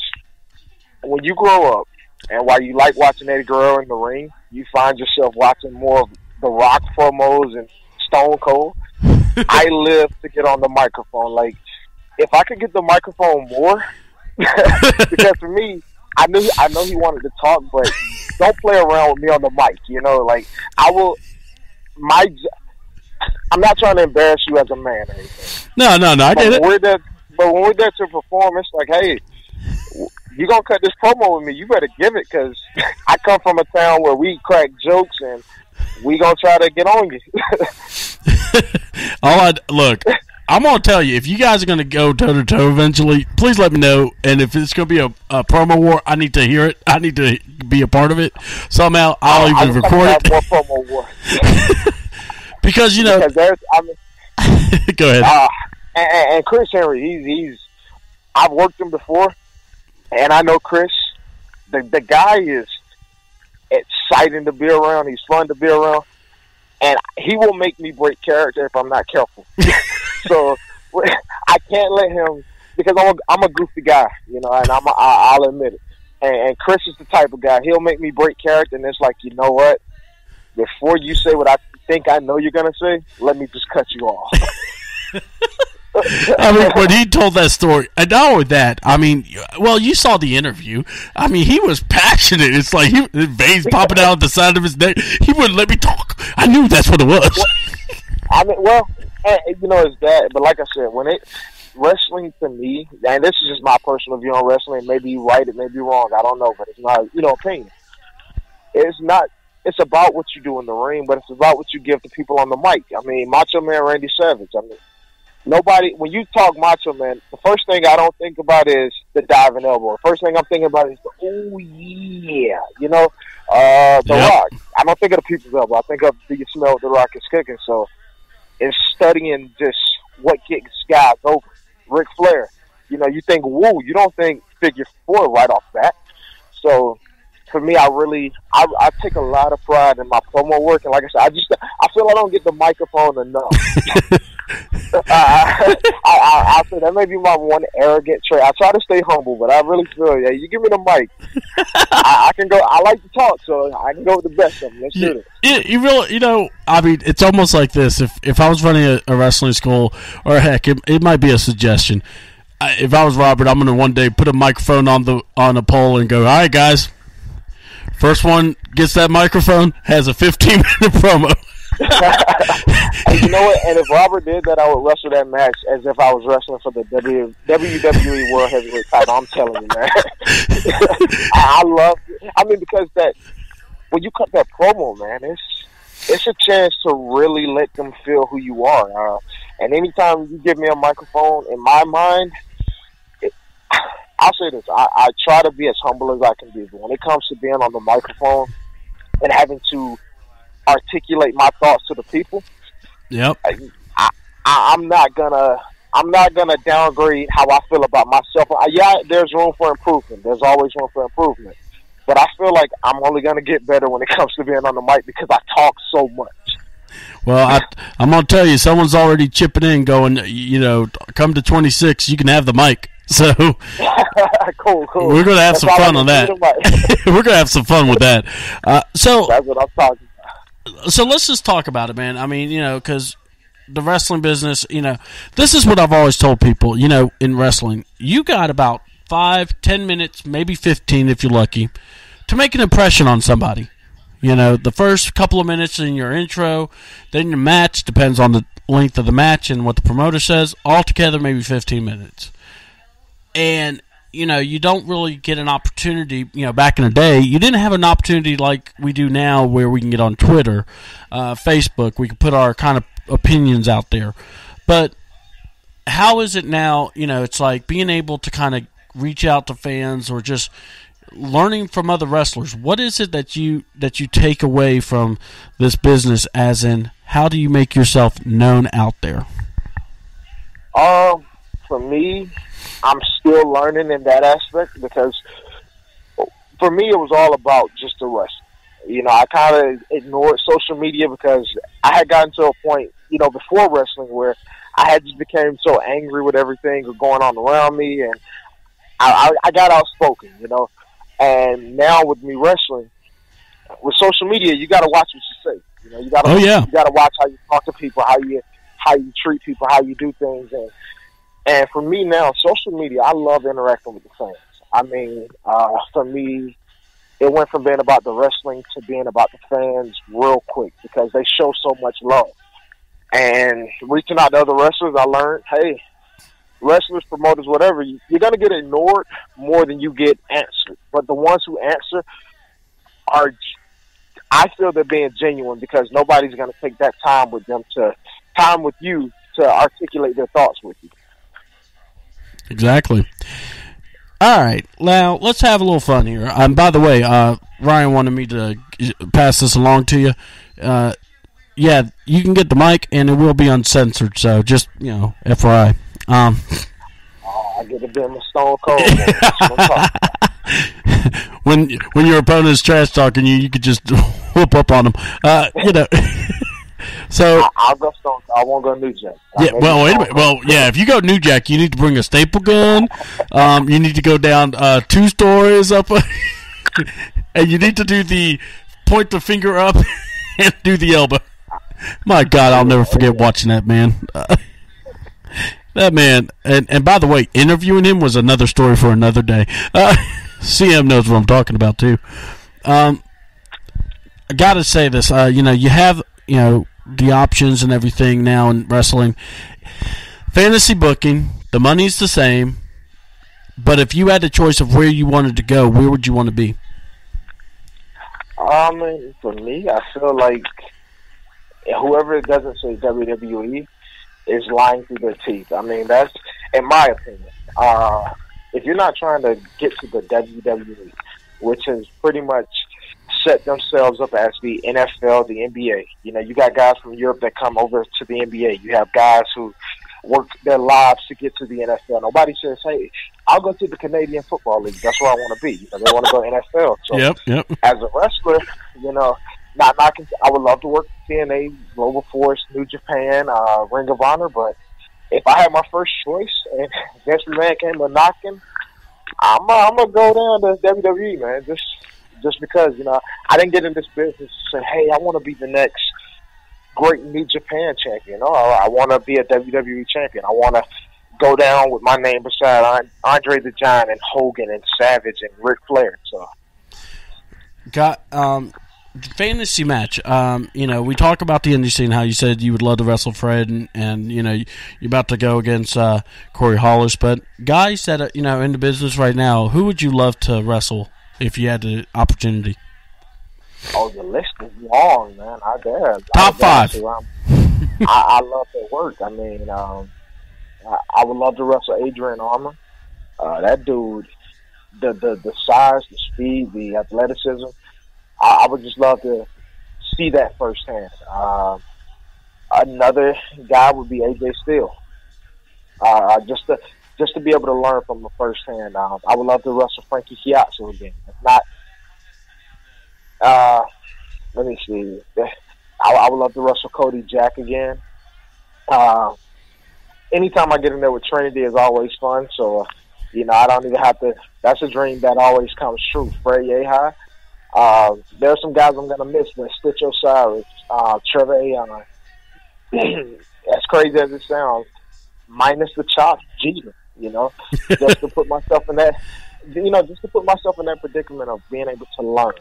When you grow up, and while you like watching Eddie Guerrero in the ring, you find yourself watching more of The Rock promos and Stone Cold. I live to get on the microphone. Like, if I could get the microphone more, because for me, I know he wanted to talk, but don't play around with me on the mic. Like, I'm not trying to embarrass you as a man or anything. No, I get it. But when we're there to perform, it's like, hey, you gonna cut this promo with me? You better give it, because I come from a town where we crack jokes and we gonna try to get on you. Look, I'm gonna tell you, if you guys are gonna go toe to toe eventually, please let me know. And if it's gonna be a promo war, I need to hear it. I need to be a part of it somehow. I'll even record it. More promo war. Because go ahead. And Chris Henry, he's I've worked him before, and I know Chris. The guy is exciting to be around. He's fun to be around, and he will make me break character if I'm not careful. So I can't let him, because I'm a goofy guy, and I'll admit it. And Chris is the type of guy, he'll make me break character, and it's like, you know what? Before you say what I think I know you're gonna say, let me just cut you off. I mean, when he told that story, and not only that, I mean, you saw the interview. I mean, he was passionate. It's like his veins popping out the side of his neck. He wouldn't let me talk. I knew that's what it was. It's that. But like I said, wrestling to me, and this is just my personal view on wrestling. Maybe you're right, it may be wrong. I don't know, but it's not, opinion. It's not. It's about what you do in the ring, but it's about what you give to people on the mic. I mean, Macho Man Randy Savage. I mean, nobody, when you talk Macho Man, the first thing I don't think about is the diving elbow. The first thing I'm thinking about is the Rock. I don't think of the people's elbow. I think of, do you smell what the Rock is cooking? So it's studying just what gets guys over. Ric Flair, you think woo, you don't think figure four right off bat. So for me, I take a lot of pride in my promo work, and like I said, I feel I don't get the microphone enough. I feel that may be my one arrogant trait. I try to stay humble, but I really feel, you give me the mic, I can go. I like to talk, so I can go with the best of them. Let's do it. You really, I mean, it's almost like this. If I was running a wrestling school, or heck, it might be a suggestion. If I was Robert, I'm gonna one day put a microphone on a pole and go, all right, guys. First one gets that microphone, has a 15-minute promo. And you know what? And if Robert did that, I would wrestle that match as if I was wrestling for the WWE World Heavyweight title. I'm telling you, man. I love it. I mean, because when you cut that promo, man, it's a chance to really let them feel who you are. And anytime you give me a microphone, in my mind, I'll say this: I try to be as humble as I can be, but when it comes to being on the microphone and having to articulate my thoughts to the people, yep, I'm not gonna downgrade how I feel about myself. Yeah, there's room for improvement. There's always room for improvement. But I feel like I'm only gonna get better when it comes to being on the mic because I talk so much. Well, I'm gonna tell you, someone's already chipping in, going, come to 26, you can have the mic. So cool. We're gonna have some fun on that. We're gonna have some fun with that. So that's what I'm talking about. So let's just talk about it, man. I mean, because the wrestling business, this is what I've always told people, in wrestling. You got about 5-10 minutes, maybe 15 if you're lucky, to make an impression on somebody. The first couple of minutes in your intro, then your match, depends on the length of the match and what the promoter says, altogether maybe 15 minutes. And, you don't really get an opportunity, back in the day, you didn't have an opportunity like we do now where we can get on Twitter, Facebook, we can put our kind of opinions out there. But how is it now, it's like being able to kind of reach out to fans or just learning from other wrestlers. What is it that you take away from this business, as in how do you make yourself known out there? For me, I'm still learning in that aspect because for me it was all about just the wrestling. I kind of ignored social media because I had gotten to a point, before wrestling where I had just became so angry with everything going on around me, and I got outspoken, And now with me wrestling, with social media, you got to watch what you say. You got to you got to watch how you talk to people, how you treat people, how you do things, and for me now, social media, I love interacting with the fans. I mean, for me, it went from being about the wrestling to being about the fans real quick because they show so much love. And reaching out to other wrestlers, I learned, hey, wrestlers, promoters, whatever, you're going to get ignored more than you get answered. But the ones who answer I feel they're being genuine because nobody's going to take that time with you to articulate their thoughts with you. Exactly. All right, now let's have a little fun here. By the way, Ryan wanted me to pass this along to you. Yeah, you can get the mic, and it will be uncensored, so just, FYI. I get a bit of a stone cold. When your opponent is trash talking you could just whoop up on them. So I'll go stone. I won't go New Jack. Yeah. Well, wait a minute. Well, yeah. If you go New Jack, you need to bring a staple gun. You need to go down 2 stories up, and you need to do the point the finger up and do the elbow. My God, I'll never forget watching that man. That man, and by the way, interviewing him was another story for another day. CM knows what I'm talking about too. I got to say this. You have the options and everything now in wrestling. Fantasy booking, the money's the same, but if you had the choice of where you wanted to go, where would you want to be? For me, I feel like whoever doesn't say WWE is lying through their teeth. I mean, that's in my opinion. If you're not trying to get to the WWE, which has pretty much set themselves up as the NFL, the NBA. You got guys from Europe that come over to the NBA. You have guys who work their lives to get to the NFL. Nobody says, hey, I'll go to the Canadian Football League. That's where I want to be. They want to go NFL. So yep. As a wrestler, not knocking, I would love to work for TNA, Global Force, New Japan, Ring of Honor, but if I had my first choice and Vince McMahon came a knocking, I'm going to go down to WWE, man. Just because, I didn't get in this business to say, hey, I want to be the next great New Japan champion. I want to be a WWE champion. I want to go down with my name beside Andre the Giant and Hogan and Savage and Ric Flair. So, got fantasy match. We talk about the indie scene, how you said you would love to wrestle Fred, and you're about to go against Corey Hollis. But guys that in the business right now, who would you love to wrestle if you had the opportunity? Oh, the list is long, man. Top 5. I love their work. I mean, I would love to wrestle Adrian Armour. That dude, the size, the speed, the athleticism. I would just love to see that firsthand. Another guy would be AJ Steele. Just to be able to learn from him firsthand. I would love to wrestle Frankie Chiazzo again. If not, let me see. I would love to wrestle Cody Jack again. Anytime I get in there with Trinity is always fun. So, I don't even have to. That's a dream that always comes true. Fred Yehi. There are some guys I'm gonna miss. Like Stitch Osiris, Trevor Aon. As crazy as it sounds, minus the chop, Jeter. Just to put myself in that. Just to put myself in that predicament of being able to learn.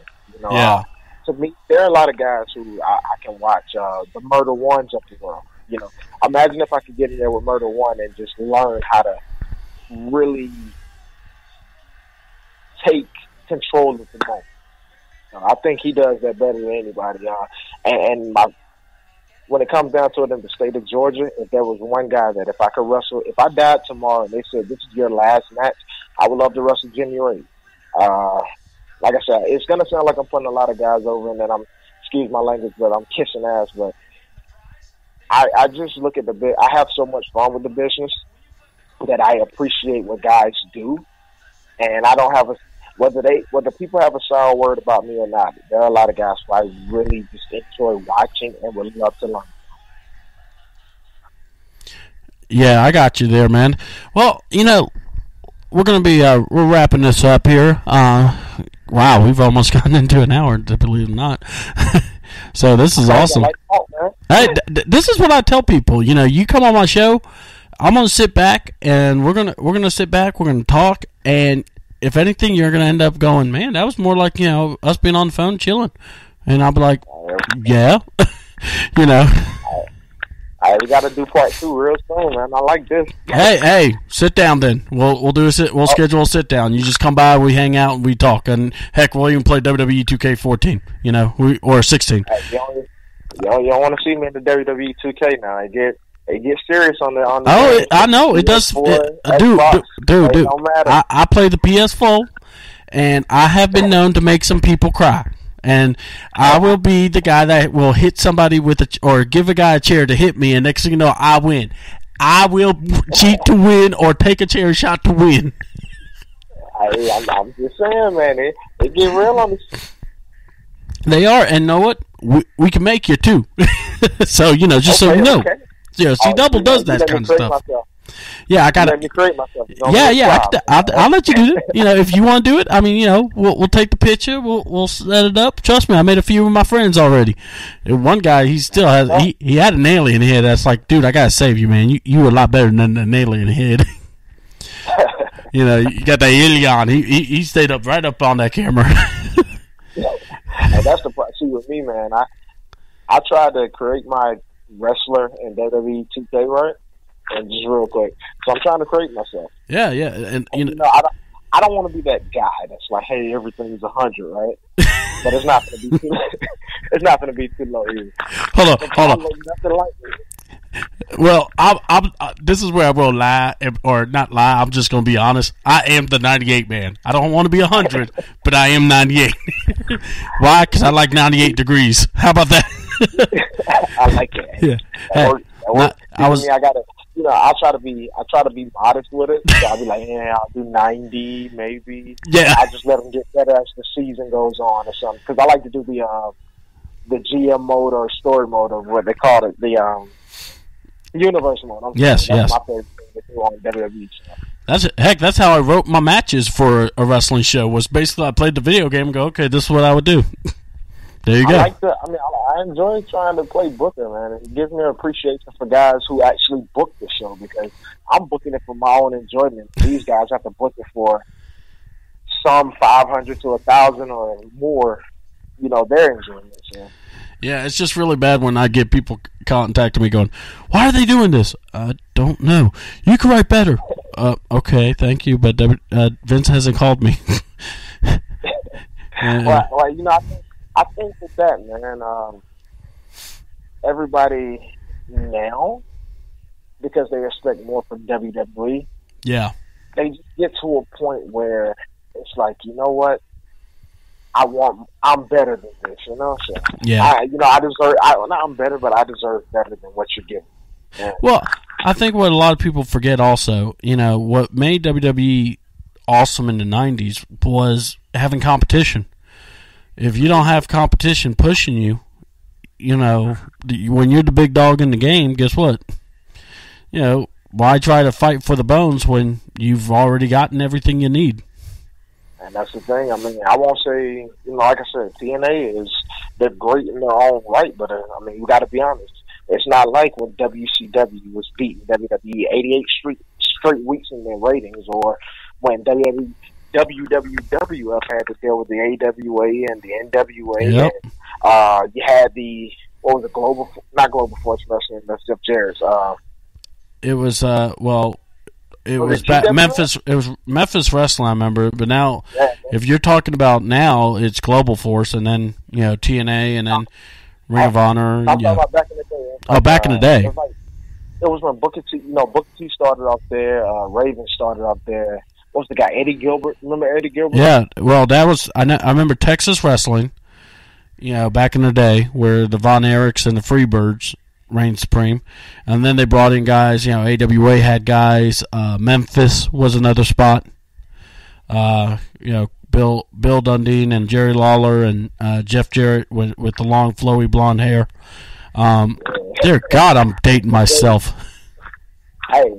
Yeah. To me, there are a lot of guys who I can watch. The Murder Ones of the world. Imagine if I could get in there with Murder One and just learn how to really take control of the moment. I think he does that better than anybody. When it comes down to it in the state of Georgia, if there was one guy that if I could wrestle, if I died tomorrow and they said this is your last match, I would love to wrestle Jimmy Ray. Like I said, it's going to sound like I'm putting a lot of guys over and then excuse my language, but I'm kissing ass. But I just look at the bit. I have so much fun with the business that I appreciate what guys do. And I don't have whether people have a sour word about me or not, there are a lot of guys who I really just enjoy watching and would love to learn. Yeah, I got you there, man. Well, we're going to be we're wrapping this up here. Wow, we've almost gotten into an hour, believe it or not. So this is awesome. Hey, this is what I tell people. You come on my show, I'm going to sit back, and we're gonna sit back. We're going to talk, and if anything, you're going to end up going, man, that was more like us being on the phone chilling, and I'll be like, yeah, We got to do part 2 real soon, man. I like this. Hey, sit down then. We'll do We'll schedule a sit down. You just come by, we hang out, and we talk. And heck, we'll even play WWE 2K14, or 16. Hey, you don't want to see me in the WWE 2K now. It gets serious on the. Oh, I know it does. Dude. I play the PS4, and I have been known to make some people cry. And I will be the guy that will hit somebody or give a guy a chair to hit me, and next thing you know, I win. I will cheat to win or take a chair shot to win. I'm just saying, man. They get real on this. They are, and know what? We can make you too. So so you know. Okay. Yeah, Double does that kind of stuff. Myself. Yeah, I got to create myself. Yeah. I'll let you do it. If you want to do it, we'll take the picture. We'll set it up. Trust me, I made a few of my friends already. And one guy, he still has. He had an alien head. That's like, dude, I gotta save you, man. You were a lot better than an alien head. You got that alien. He stayed right up on that camera. And that's the part. See, with me, man, I tried to create my wrestler in WWE 2K, right? And just real quick, so I'm trying to create myself. Yeah, and I don't want to be that guy that's like, hey, everything's 100, right? But it's not going to be too. It's not going to be too low either. Hold on. Nothing like it. Well, I'm this is where I will lie or not lie. I'm just going to be honest. I am the 98 man. I don't want to be 100, but I am 98. Why? Because I like 98 degrees. How about that? I like it. Yeah. I gotta. I try to be modest with it. So I'll be like, I'll do 90 maybe. Yeah. I just let them get better as the season goes on or something. Because I like to do the GM mode or story mode of what they call it, the universe mode. Yes. My favorite thing to do on WWE. That's how I wrote my matches for a wrestling show. Was basically I played the video game and go, okay, this is what I would do. There you go. I enjoy trying to play booker, man. It gives me an appreciation for guys who actually book the show because I'm booking it for my own enjoyment. These guys have to book it for some 500 to 1,000 or more. Their enjoyment. So. Yeah, it's just really bad when I get people contacting me going, "Why are they doing this?" I don't know. You can write better. Okay, thank you, but Vince hasn't called me. I think that man, everybody now, because they expect more from WWE. Yeah. they just get to a point where it's like, you know what? I'm better than this, you know. So yeah, I'm better, but I deserve better than what you're giving. Yeah. Well, I think what a lot of people forget also, what made WWE awesome in the 90s was having competition. If you don't have competition pushing you, when you're the big dog in the game, guess what? Why try to fight for the bones when you've already gotten everything you need? And that's the thing. I mean, I won't say, like I said, TNA they're great in their own right, but you got to be honest. It's not like when WCW was beating WWE 88 straight weeks in their ratings, or when WWF had to deal with the AWA and the NWA. Yep. And, you had not Global Force Wrestling, that's Jeff Jarrett's. It was Memphis. It was Memphis Wrestling, I remember. But now, if you're talking about now, it's Global Force, and then TNA, and then Ring of Honor. I'm talking about back in the day. Back in the day. It was when Booker T started off there. Raven started off there. What was the guy? Eddie Gilbert. Remember Eddie Gilbert? Yeah. Well, that was I remember Texas Wrestling. Back in the day, where the Von Erichs and the Freebirds reigned supreme, and then they brought in guys. AWA had guys. Memphis was another spot. Bill Dundee and Jerry Lawler and Jeff Jarrett with the long flowy blonde hair. Dear God, I'm dating myself. Hey,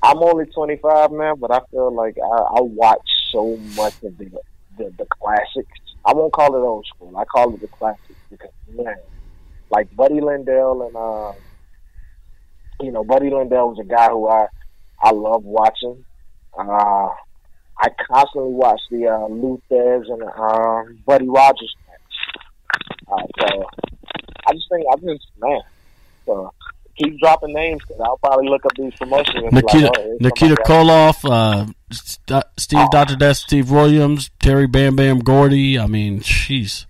I'm only 25, man, but I feel like I watch so much of the classics. I won't call it old school. I call it the classics because, man, like Buddy Lindell and Buddy Lindell was a guy who I love watching. I constantly watch the Luthez and Buddy Rogers match. So so keep dropping names because I'll probably look up these promotions. And Nikita Koloff, Steve Dr. Death, Steve Williams, Terry Bam Bam Gordy. I mean, jeez.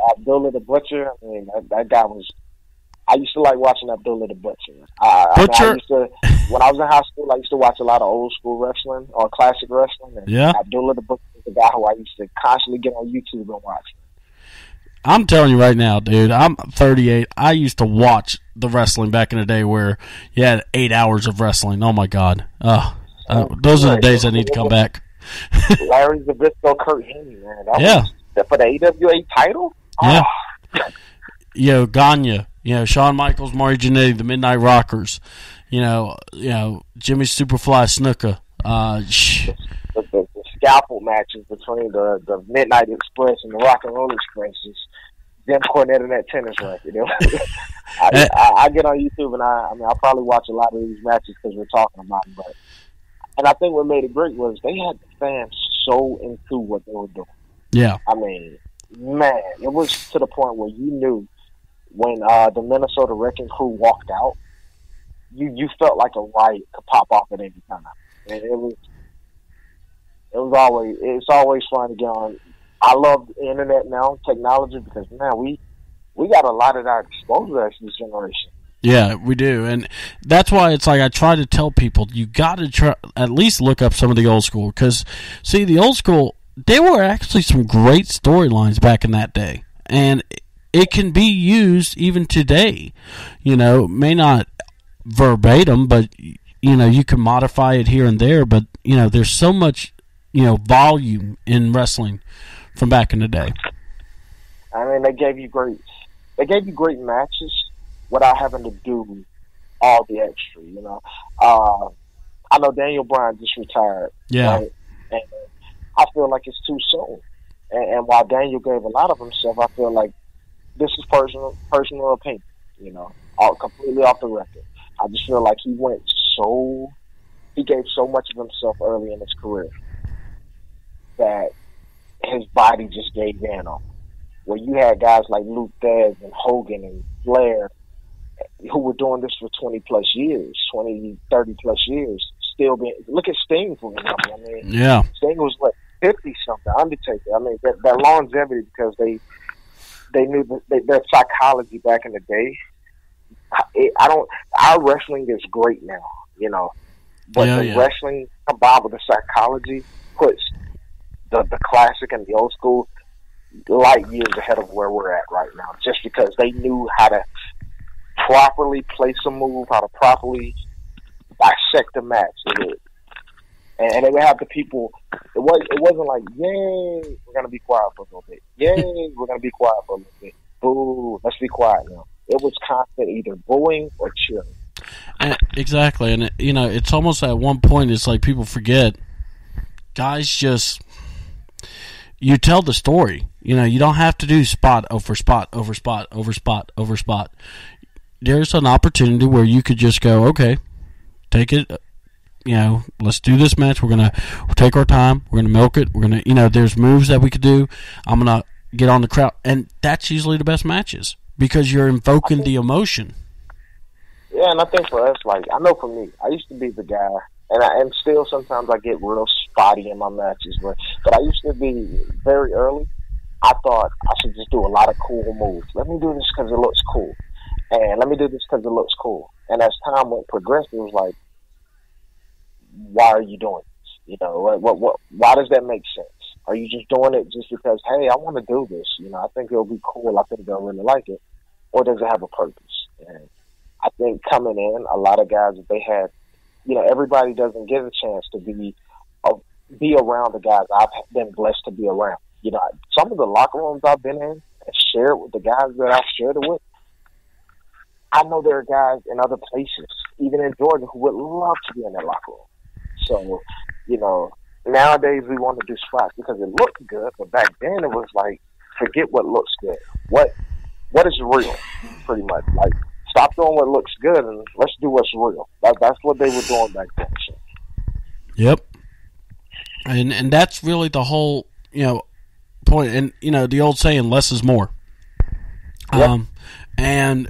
Abdullah the Butcher. I mean, that guy was. I used to like watching Abdullah the Butcher. When I was in high school, I used to watch a lot of old school wrestling or classic wrestling. And Abdullah the Butcher was the guy who I used to constantly get on YouTube and watch. I'm telling you right now, dude, I'm 38. I used to watch the wrestling back in the day where you had 8 hours of wrestling. Oh, my God. Those are the days that need to come back. Larry Zbyszko, Kurt Hennig, man. That for the AWA title? Yeah. Gagne, Shawn Michaels, Marty Jannetty, the Midnight Rockers, Jimmy Superfly Snuka. The scalpel matches between the Midnight Express and the Rock and Roll Express is them Cornette and that tennis racket. I get on YouTube and I'll probably watch a lot of these matches because we're talking about them. And I think what made it great was they had the fans so into what they were doing. Yeah. I mean, man, it was to the point where you knew when the Minnesota Wrecking Crew walked out, you felt like a riot could pop off at any time. And it's always fun to get on. I love the internet now, technology, because man, we got a lot of that exposure to this generation. Yeah, we do, and that's why it's like I try to tell people you got to try at least look up some of the old school because see the old school there were actually some great storylines back in that day, and it can be used even today. May not verbatim, but you can modify it here and there. But there's so much volume in wrestling from back in the day. I mean, they gave you great matches without having to do all the extra. I know Daniel Bryan just retired. Yeah, right? And I feel like it's too soon. And while Daniel gave a lot of himself, I feel like this is personal opinion. Completely off the record. I just feel like he gave so much of himself early in his career that his body just gave in on. Where you had guys like Luke Thez and Hogan and Flair who were doing this for 20 plus years, 20, 30 plus years, still being. Look at Sting, for example. I mean, Sting was 50 something. Undertaker. I mean, that longevity because they knew their psychology back in the day. Our wrestling is great now. But the wrestling combined with the psychology puts the classic and the old school light years ahead of where we're at right now, just because they knew how to properly place a move, how to properly dissect a match. And they would have the people. It wasn't like, yay, we're gonna be quiet for a little bit. Yay, we're gonna be quiet for a little bit. Boo, let's be quiet now. It was constant either booing or cheering. Exactly, and it's almost at one point it's like people forget. Guys just, you tell the story. You don't have to do spot over spot over spot over spot over spot. There's an opportunity where you could just go, okay, take it. Let's do this match. We're gonna take our time. We're gonna milk it. We're gonna, there's moves that we could do. I'm gonna get on the crowd, and that's usually the best matches because you're invoking the emotion. Yeah, and I think for us, like, I know for me, I used to be the guy, and still sometimes I get real spotty in my matches, but I used to be very early. I thought I should just do a lot of cool moves. Let me do this because it looks cool, and let me do this because it looks cool. And as time went progressed, it was like, why are you doing this? Why does that make sense? Are you just doing it just because, hey, I want to do this? I think it'll be cool. I think they'll really like it. Or does it have a purpose? And I think coming in, a lot of guys, they had, everybody doesn't get a chance to be around the guys I've been blessed to be around. Some of the locker rooms I've been in and shared with the guys that I've shared it with, I know there are guys in other places, even in Georgia, who would love to be in that locker room. So, nowadays we want to do spots because it looked good, but back then it was like, forget what looks good. What is real, pretty much. Like, stop doing what looks good and let's do what's real. That's what they were doing back then. So. Yep. And that's really the whole, point. And, the old saying, less is more. Yep. And,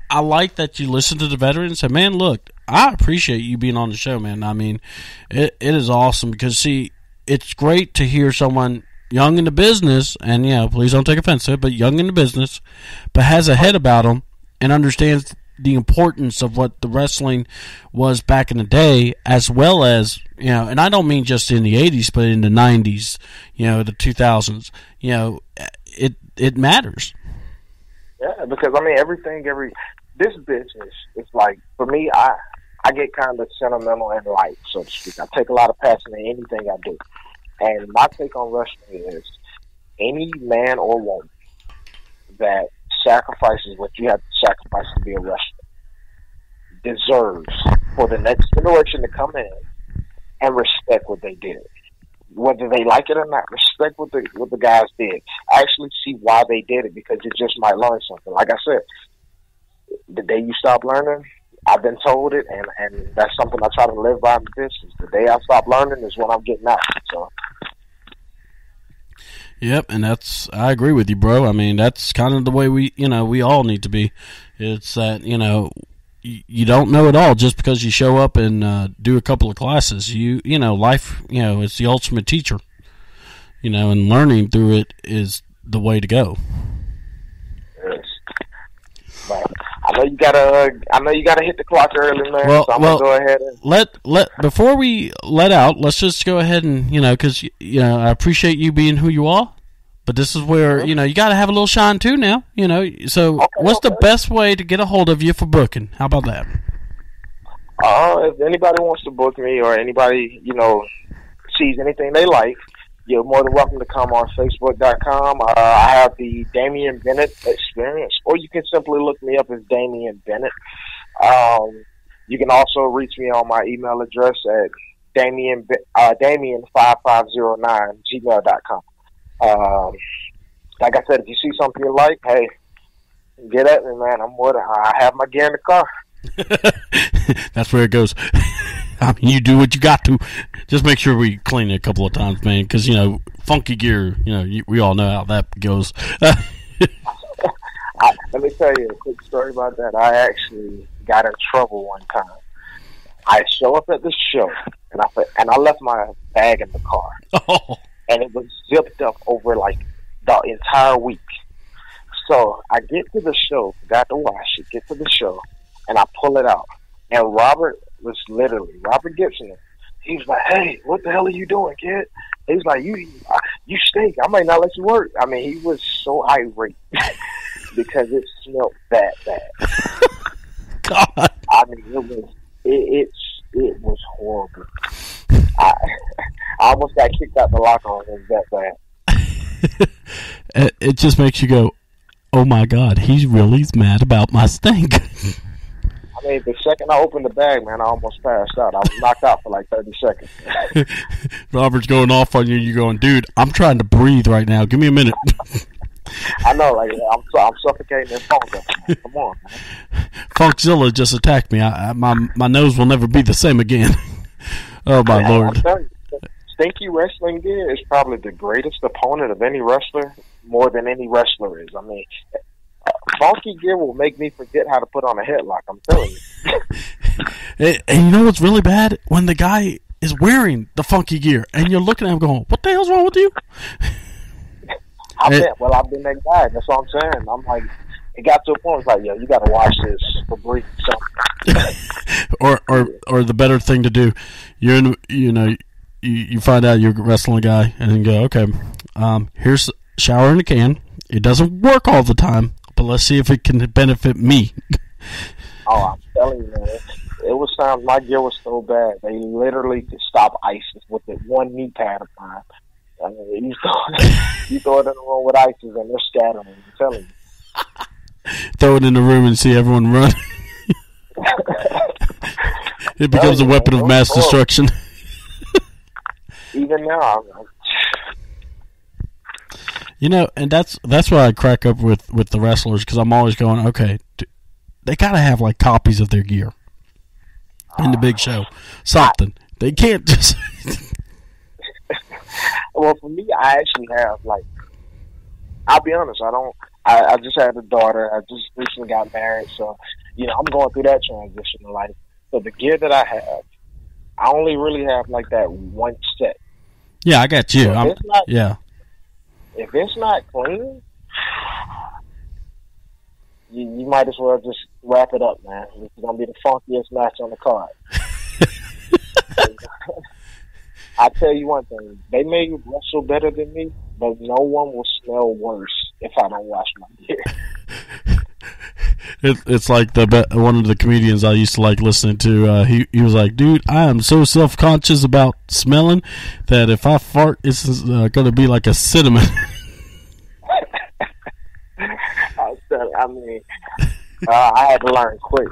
I like that you listen to the veterans and say, man, look, I appreciate you being on the show, man. I mean, it is awesome because, see, it's great to hear someone young in the business, and, please don't take offense to it, but young in the business, but has a head about them and understands the importance of what the wrestling was back in the day, as well as, and I don't mean just in the 80s, but in the 90s, the 2000s, it matters. Yeah, because, this business is like, for me, I get kind of sentimental and light, so to speak. I take a lot of passion in anything I do. And my take on wrestling is any man or woman that sacrifices what you have to sacrifice to be a wrestler deserves for the next generation to come in and respect what they did. Whether they like it or not, respect what the guys did. Actually see why they did it, because you just might learn something. Like I said, the day you stop learning, I've been told it, and that's something I try to live by in the business. The day I stop learning is when I'm getting out. So. Yep, and I agree with you, bro. I mean, that's kind of the way we all need to be. It's that, you don't know it all just because you show up and do a couple of classes. Life, it's the ultimate teacher. And learning through it is the way to go. Yes. But I know you gotta hit the clock early, man. So I'm gonna go ahead and before we let out, let's just go ahead and because I appreciate you being who you are, but this is where you got to have a little shine too now. So what's the best way to get a hold of you for booking? How about that? If anybody wants to book me or anybody sees anything they like, you're more than welcome to come on Facebook.com. I have the Damien Bennitt Experience, or you can simply look me up as Damien Bennitt. You can also reach me on my email address at Damien5509 gmail.com. Like I said, if you see something you like, hey, get at me, man. I have my gear in the car. That's where it goes. I mean, you do what you got to. Just make sure we clean it a couple of times, man, because, funky gear, we all know how that goes. Let me tell you a quick story about that. I actually got in trouble one time. I show up at the show, and I left my bag in the car. Oh. And it was zipped up over, like, the entire week. So I get to the show, forgot to wash it, get to the show, and I pull it out. And Robert was literally Robert Gibson. He was like, "Hey, what the hell are you doing, kid?" He was like, "You stink. I might not let you work." I mean, he was so irate because it smelled that bad. God. I mean, it was horrible. I almost got kicked out the locker room. It was that bad. It just makes you go, "Oh my God, he's really mad about my stink." I mean, the second I opened the bag, man, I almost passed out. I was knocked out for like 30 seconds. Robert's going off on you. You're going, "Dude, I'm trying to breathe right now. Give me a minute." I know, like I'm suffocating in funk. Come on, man. Funkzilla just attacked me. My nose will never be the same again. Oh my Lord! Stinky Wrestling Gear is probably the greatest opponent of any wrestler, more than any wrestler is. I mean, funky gear will make me forget how to put on a headlock. I'm telling you. And you know what's really bad? When the guy is wearing the funky gear, and you're looking at him going, "What the hell's wrong with you?" I've been that guy. That's what I'm saying. I'm like, it got to a point. It's like, yo, you got to watch this for breathing something. or the better thing to do, you're in, you find out you're wrestling a guy, and then go, "Okay, here's a shower in a can. It doesn't work all the time, but let's see if it can benefit me." Oh, I'm telling you, man. It was times my gear was so bad they literally could stop ISIS with it one knee pad of mine. I mean, you throw it in the room with ISIS and they're scattering. I'm telling you. Throw it in the room and see everyone run. It becomes a weapon of mass destruction. Even now, and that's why I crack up with the wrestlers, because I'm always going, okay, they gotta have like copies of their gear in the big show, something. They can't just. Well, for me, I actually have, like, I'll be honest, I just had a daughter. I just recently got married, so, I'm going through that transition in life. So the gear that I have, I only really have, like, that one set. Yeah, I got you. So if it's not clean, you might as well just wrap it up, man. It's going to be the funkiest match on the card. I'll tell you one thing. They may wrestle better than me, but no one will smell worse if I don't wash my gear. It's like one of the comedians I used to like listening to. He was like, "Dude, I am so self-conscious about smelling that if I fart, it's going to be like a cinnamon." I had to learn quick.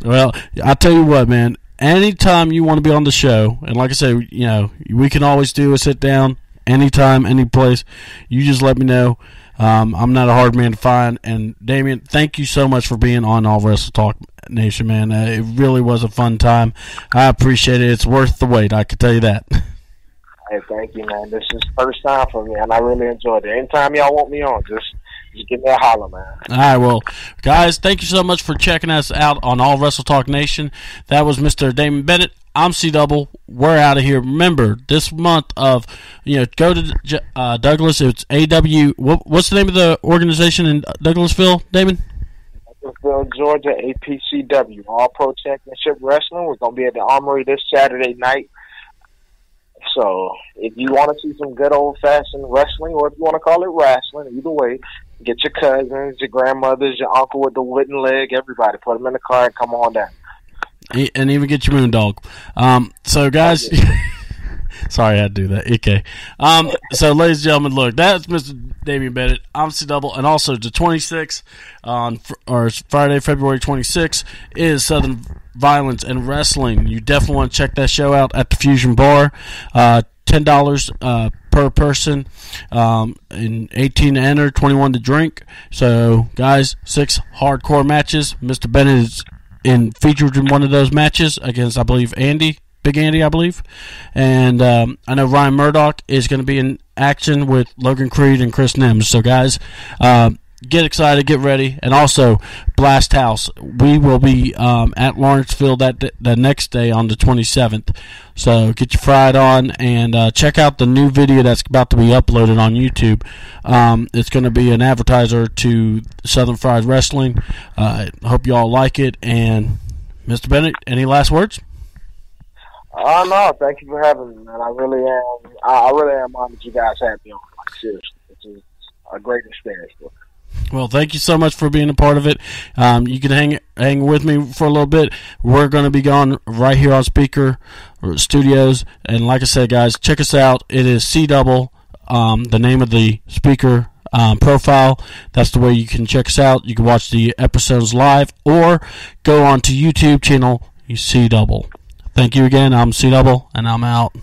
Well, I'll tell you what, man. Anytime you want to be on the show, and like I say, we can always do a sit down anytime, any place. You just let me know. I'm not a hard man to find. And Damien, thank you so much for being on All Wrestle Talk Nation, man. It really was a fun time. I appreciate it. It's worth the wait. I can tell you that. Hey, thank you, man. This is the first time for me, and I really enjoyed it. Anytime y'all want me on, just give me a holler, man. All right, well, guys, thank you so much for checking us out on All Wrestle Talk Nation. That was Mr. Damien Bennitt. I'm C-Double. We're out of here. Remember, this month of, go to Douglas. It's AW. What's the name of the organization in Douglasville, Damon? Douglasville, Georgia, APCW, All Pro Championship Wrestling. We're going to be at the Armory this Saturday night. So if you want to see some good old-fashioned wrestling, or if you want to call it wrestling, either way, get your cousins, your grandmothers, your uncle with the wooden leg, everybody. Put them in the car and come on down. And even get your moondog. So, guys, sorry I had to do that. Okay. So, ladies and gentlemen, look, that's Mr. Damien Bennitt. I'm C-Double. And also, the 26th, or Friday, February 26th, is Southern Violence and Wrestling. You definitely want to check that show out at the Fusion Bar. $10 per person, and 18 to enter, 21 to drink. So, guys, 6 hardcore matches. Mr. Bennitt is featured in one of those matches against, I believe, Big Andy, I believe. And I know Ryan Murdoch is going to be in action with Logan Creed and Chris Nims. So, guys, get excited, get ready. And also, Blast House. We will be at Lawrenceville the next day on the 27th. So get your fried on and check out the new video that's about to be uploaded on YouTube. It's going to be an advertiser to Southern Fried Wrestling. Hope you all like it. And Mr. Bennitt, any last words? No, thank you for having me, man. I really am honored you guys had me on. Like, seriously, it's a great experience. Well, thank you so much for being a part of it. You can hang with me for a little bit. We're going to be gone right here on Speaker Studios. And like I said, guys, check us out. It is C-Double, the name of the Speaker profile. That's the way you can check us out. You can watch the episodes live or go on to YouTube channel C-Double. Thank you again. I'm C-Double, and I'm out.